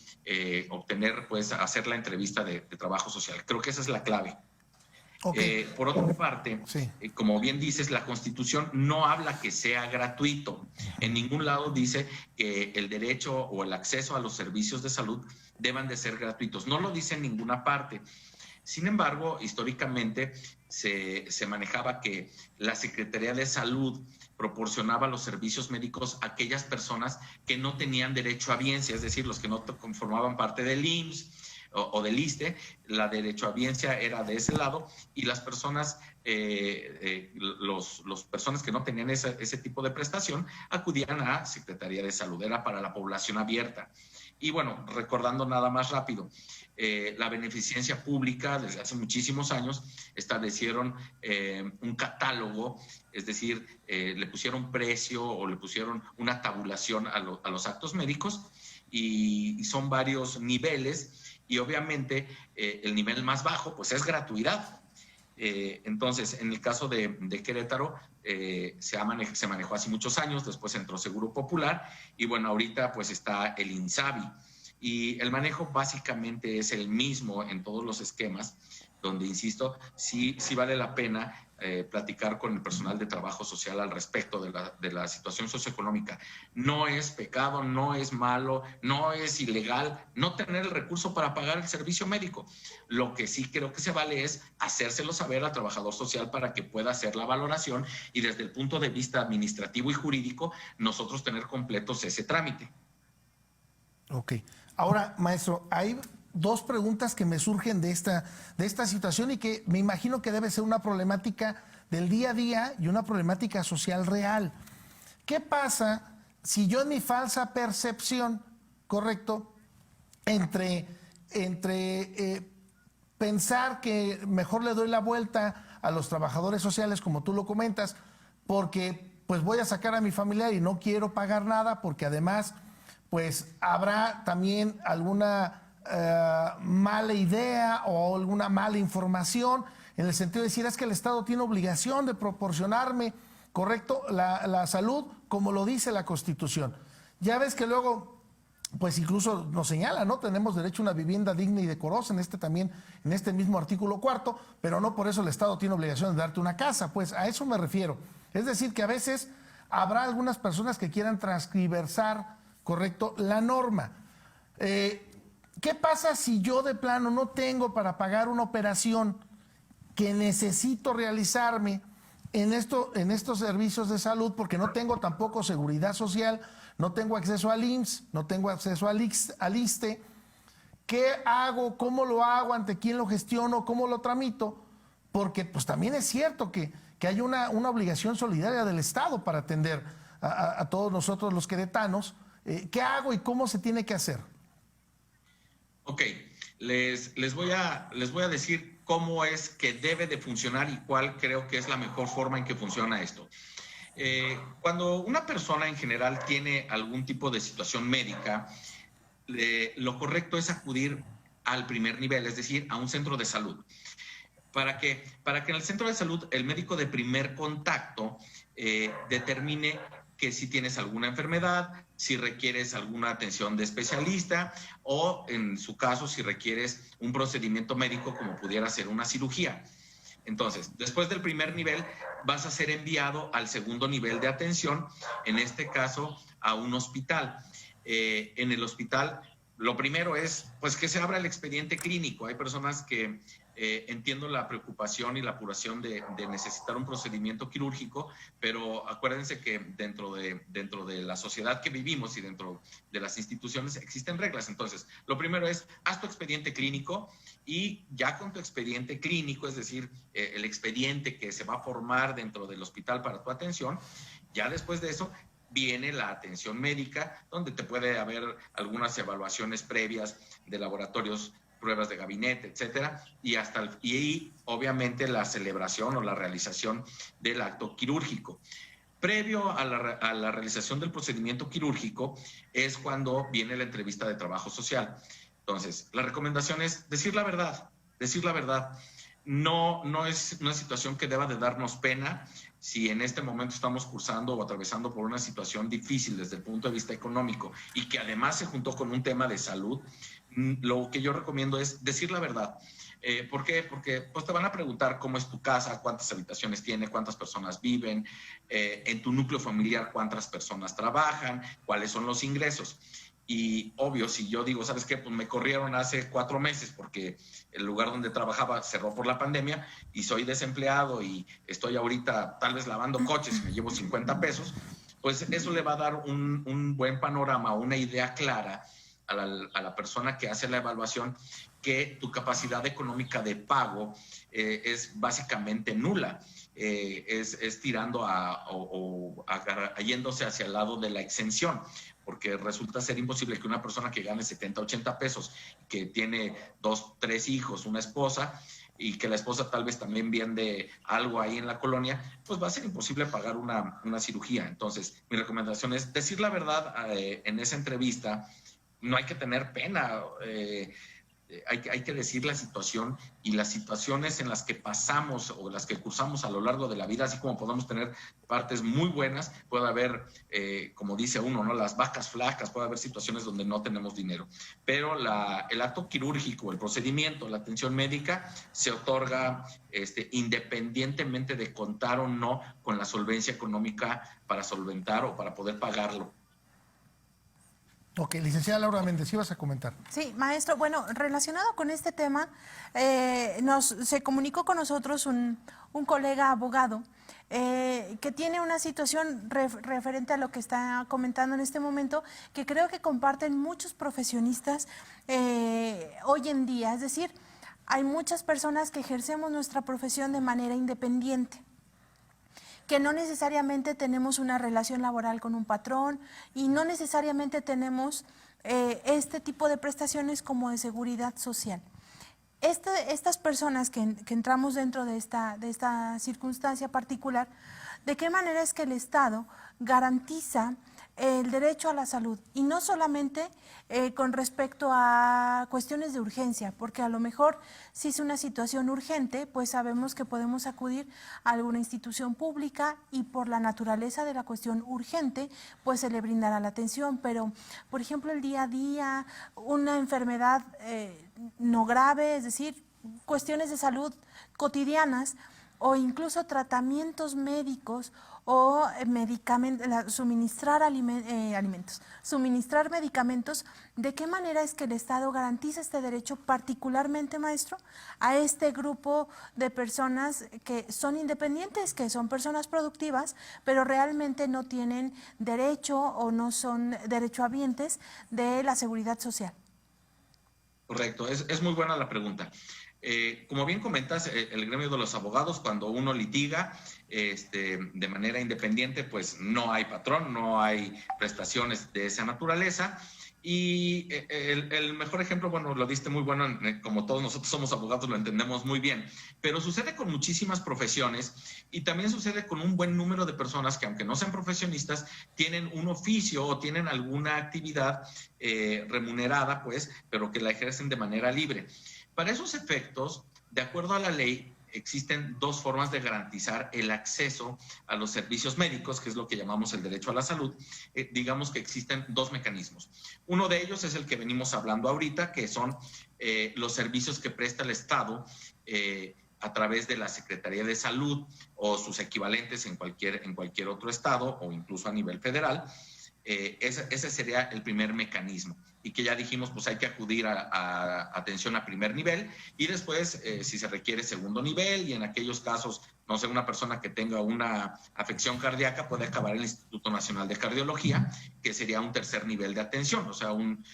hacer la entrevista de trabajo social. Creo que esa es la clave. Okay. Por otra parte, sí. Como bien dices, la Constitución no habla que sea gratuito. En ningún lado dice que el derecho o el acceso a los servicios de salud deban de ser gratuitos. No lo dice en ninguna parte. Sin embargo, históricamente se manejaba que la Secretaría de Salud proporcionaba los servicios médicos a aquellas personas que no tenían derecho a biencia, es decir, los que no formaban parte del IMSS o del ISSSTE. La derechohabiencia era de ese lado, y las personas, los personas que no tenían ese tipo de prestación acudían a Secretaría de Salud, era para la población abierta. Y bueno, recordando nada más rápido, la beneficencia pública desde hace muchísimos años establecieron un catálogo, es decir, le pusieron precio o le pusieron una tabulación a los actos médicos, y son varios niveles, y obviamente el nivel más bajo pues es gratuidad. Entonces, en el caso de Querétaro, se manejó hace muchos años, después entró Seguro Popular, y bueno, ahorita pues está el INSABI. Y el manejo básicamente es el mismo en todos los esquemas, donde, insisto, sí vale la pena platicar con el personal de trabajo social al respecto de la situación socioeconómica. No es pecado, no es malo, no es ilegal no tener el recurso para pagar el servicio médico. Lo que sí creo que se vale es hacérselo saber al trabajador social para que pueda hacer la valoración, y desde el punto de vista administrativo y jurídico, nosotros tener completos ese trámite. Ok. Ahora, maestro, hay dos preguntas que me surgen de esta situación y que me imagino que debe ser una problemática del día a día y una problemática social real. ¿Qué pasa si yo en mi falsa percepción, correcto, entre pensar que mejor le doy la vuelta a los trabajadores sociales, como tú lo comentas, porque pues voy a sacar a mi familiar y no quiero pagar nada, porque además pues habrá también alguna mala idea o alguna mala información, en el sentido de decir, es que el Estado tiene obligación de proporcionarme, correcto, la salud, como lo dice la Constitución. Ya ves que luego, pues incluso nos señala, ¿no? Tenemos derecho a una vivienda digna y decorosa, en este mismo artículo 4, pero no por eso el Estado tiene obligación de darte una casa, pues a eso me refiero. Es decir, que a veces habrá algunas personas que quieran transgiversar, correcto, la norma. ¿Qué pasa si yo de plano no tengo para pagar una operación que necesito realizarme en estos servicios de salud, porque no tengo tampoco seguridad social, no tengo acceso al IMSS, no tengo acceso al ISSSTE? ¿Qué hago? ¿Cómo lo hago? ¿Ante quién lo gestiono? ¿Cómo lo tramito? Porque pues también es cierto que hay una obligación solidaria del Estado para atender a todos nosotros los queretanos. ¿Qué hago y cómo se tiene que hacer? Ok, les voy a decir cómo es que debe de funcionar y cuál creo que es la mejor forma en que funciona esto. Cuando una persona en general tiene algún tipo de situación médica, lo correcto es acudir al primer nivel, es decir, a un centro de salud. Para que en el centro de salud el médico de primer contacto determine que si tienes alguna enfermedad, si requieres alguna atención de especialista o, en su caso, si requieres un procedimiento médico como pudiera ser una cirugía. Entonces, después del primer nivel, vas a ser enviado al segundo nivel de atención, en este caso, a un hospital. En el hospital, lo primero es pues que se abra el expediente clínico. Hay personas que entiendo la preocupación y la apuración de necesitar un procedimiento quirúrgico, pero acuérdense que dentro de la sociedad que vivimos y dentro de las instituciones existen reglas. Entonces, lo primero es, haz tu expediente clínico y ya con tu expediente clínico, es decir, el expediente que se va a formar dentro del hospital para tu atención, ya después de eso viene la atención médica, donde te puede haber algunas evaluaciones previas de laboratorios, pruebas de gabinete, etcétera, y obviamente la celebración o la realización del acto quirúrgico. Previo a la realización del procedimiento quirúrgico es cuando viene la entrevista de trabajo social. Entonces, la recomendación es decir la verdad, decir la verdad. No es una situación que deba de darnos pena. Si en este momento estamos cursando o atravesando por una situación difícil desde el punto de vista económico y que además se juntó con un tema de salud, lo que yo recomiendo es decir la verdad. ¿Por qué? Porque pues, te van a preguntar cómo es tu casa, cuántas habitaciones tiene, cuántas personas viven, en tu núcleo familiar cuántas personas trabajan, cuáles son los ingresos. Y obvio, si yo digo, ¿sabes qué? Pues me corrieron hace 4 meses porque el lugar donde trabajaba cerró por la pandemia y soy desempleado y estoy ahorita tal vez lavando coches y me llevo 50 pesos, pues eso le va a dar un buen panorama, una idea clara a la persona que hace la evaluación que tu capacidad económica de pago es básicamente nula. Es tirando yéndose hacia el lado de la exención, porque resulta ser imposible que una persona que gane 70, 80 pesos, que tiene 2, 3 hijos, una esposa, y que la esposa tal vez también vende algo ahí en la colonia, pues va a ser imposible pagar una cirugía. Entonces, mi recomendación es decir la verdad en esa entrevista. No hay que tener pena, hay que decir la situación y las situaciones en las que pasamos o las que cursamos a lo largo de la vida, así como podemos tener partes muy buenas, puede haber, como dice uno, ¿no? Las vacas flacas, puede haber situaciones donde no tenemos dinero. Pero el acto quirúrgico, el procedimiento, la atención médica se otorga independientemente de contar o no con la solvencia económica para solventar o para poder pagarlo. Ok, licenciada Laura Méndez, ¿ibas a comentar? Sí, maestro. Bueno, relacionado con este tema, se comunicó con nosotros un colega abogado que tiene una situación referente a lo que está comentando en este momento, que creo que comparten muchos profesionistas hoy en día. Es decir, hay muchas personas que ejercemos nuestra profesión de manera independiente, que no necesariamente tenemos una relación laboral con un patrón y no necesariamente tenemos este tipo de prestaciones como de seguridad social. Estas personas que entramos dentro de esta circunstancia particular, ¿de qué manera es que el Estado garantiza el derecho a la salud? Y no solamente con respecto a cuestiones de urgencia, porque a lo mejor si es una situación urgente, pues sabemos que podemos acudir a alguna institución pública y por la naturaleza de la cuestión urgente, pues se le brindará la atención. Pero, por ejemplo, el día a día, una enfermedad no grave, es decir, cuestiones de salud cotidianas o incluso tratamientos médicos o suministrar medicamentos, ¿de qué manera es que el Estado garantiza este derecho particularmente, maestro, a este grupo de personas que son independientes, que son personas productivas, pero realmente no tienen derecho o no son derechohabientes de la seguridad social? Correcto, es muy buena la pregunta. Como bien comentas, el gremio de los abogados, cuando uno litiga de manera independiente, pues no hay patrón, no hay prestaciones de esa naturaleza Y el mejor ejemplo, bueno, lo diste muy bueno, como todos nosotros somos abogados, lo entendemos muy bien, pero sucede con muchísimas profesiones y también sucede con un buen número de personas que, aunque no sean profesionistas, tienen un oficio o tienen alguna actividad remunerada, pues, pero que la ejercen de manera libre. Para esos efectos, de acuerdo a la ley, existen dos formas de garantizar el acceso a los servicios médicos, que es lo que llamamos el derecho a la salud. Digamos que existen dos mecanismos. Uno de ellos es el que venimos hablando ahorita, que son los servicios que presta el Estado a través de la Secretaría de Salud o sus equivalentes en cualquier otro estado o incluso a nivel federal. Ese sería el primer mecanismo, y que ya dijimos, pues hay que acudir a atención a primer nivel y después, si se requiere, segundo nivel, y en aquellos casos, no sé, una persona que tenga una afección cardíaca puede acabar en el Instituto Nacional de Cardiología, que sería un tercer nivel de atención, o sea, un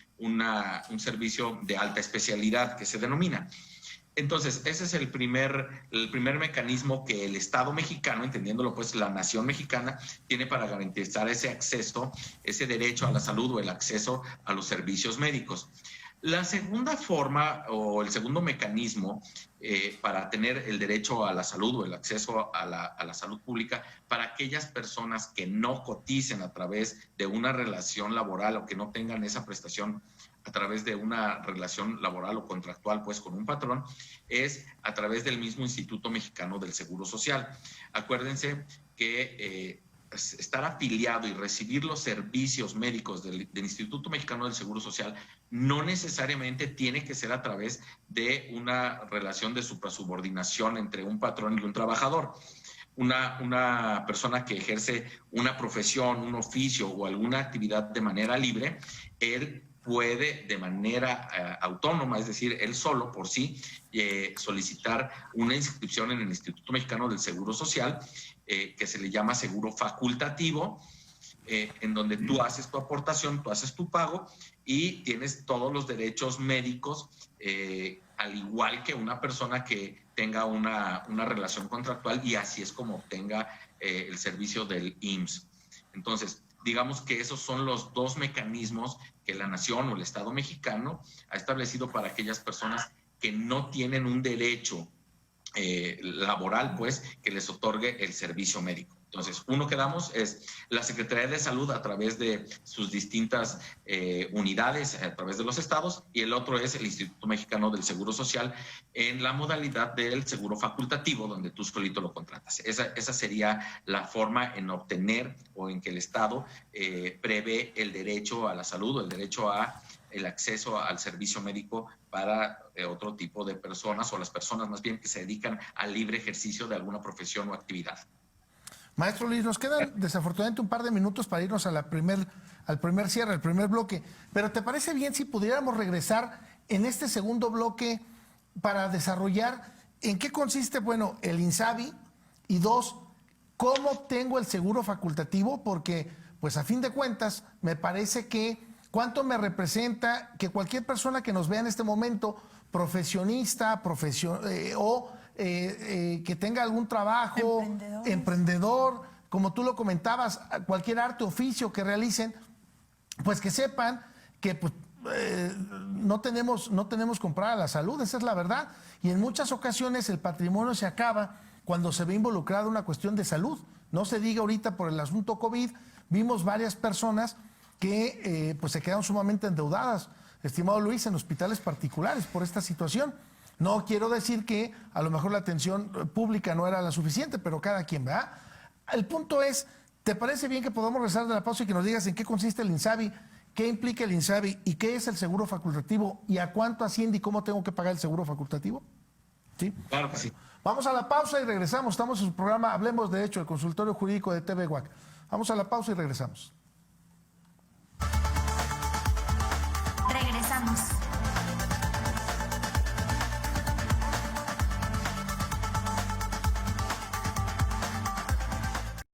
servicio de alta especialidad que se denomina. Entonces, ese es el primer mecanismo que el Estado mexicano, entendiéndolo pues la nación mexicana, tiene para garantizar ese acceso, ese derecho a la salud o el acceso a los servicios médicos. La segunda forma o el segundo mecanismo para tener el derecho a la salud o el acceso a la salud pública para aquellas personas que no coticen a través de una relación laboral o que no tengan esa prestación a través de una relación laboral o contractual pues con un patrón, es a través del mismo Instituto Mexicano del Seguro Social. Acuérdense que estar afiliado y recibir los servicios médicos del Instituto Mexicano del Seguro Social no necesariamente tiene que ser a través de una relación de suprasubordinación entre un patrón y un trabajador. Una persona que ejerce una profesión, un oficio o alguna actividad de manera libre, él puede de manera autónoma, es decir, él solo por sí, solicitar una inscripción en el Instituto Mexicano del Seguro Social, que se le llama seguro facultativo, en donde tú haces tu aportación, tú haces tu pago y tienes todos los derechos médicos, al igual que una persona que tenga una relación contractual, y así es como obtenga el servicio del IMSS. Entonces, digamos que esos son los dos mecanismos que la nación o el Estado mexicano ha establecido para aquellas personas que no tienen un derecho laboral, pues, que les otorgue el servicio médico. Entonces, uno que damos es la Secretaría de Salud a través de sus distintas unidades, a través de los estados, y el otro es el Instituto Mexicano del Seguro Social en la modalidad del seguro facultativo, donde tú solito lo contratas. Esa sería la forma en obtener o en que el Estado prevé el derecho a la salud o el derecho a el acceso al servicio médico para otro tipo de personas, o las personas más bien que se dedican al libre ejercicio de alguna profesión o actividad. Maestro Luis, nos quedan desafortunadamente un par de minutos para irnos al primer cierre, al primer bloque. Pero ¿te parece bien si pudiéramos regresar en este segundo bloque para desarrollar en qué consiste, bueno, el INSABI, y dos, cómo obtengo el seguro facultativo? Porque, pues a fin de cuentas, me parece que cuánto me representa que cualquier persona que nos vea en este momento, profesionista, que tenga algún trabajo, emprendedor, como tú lo comentabas, cualquier arte, oficio que realicen, pues que sepan que pues, no tenemos comprada la salud, esa es la verdad. Y en muchas ocasiones el patrimonio se acaba cuando se ve involucrada una cuestión de salud. No se diga ahorita por el asunto COVID, vimos varias personas que pues se quedaron sumamente endeudadas, estimado Luis, en hospitales particulares por esta situación. No quiero decir que a lo mejor la atención pública no era la suficiente, pero cada quien, ¿verdad? El punto es, ¿te parece bien que podamos regresar de la pausa y que nos digas en qué consiste el INSABI, qué implica el INSABI y qué es el seguro facultativo y a cuánto asciende y cómo tengo que pagar el seguro facultativo? ¿Sí? Claro que sí. Vamos a la pausa y regresamos. Estamos en su programa Hablemos de Derecho, el consultorio jurídico de TV WAC. Vamos a la pausa y regresamos. Regresamos.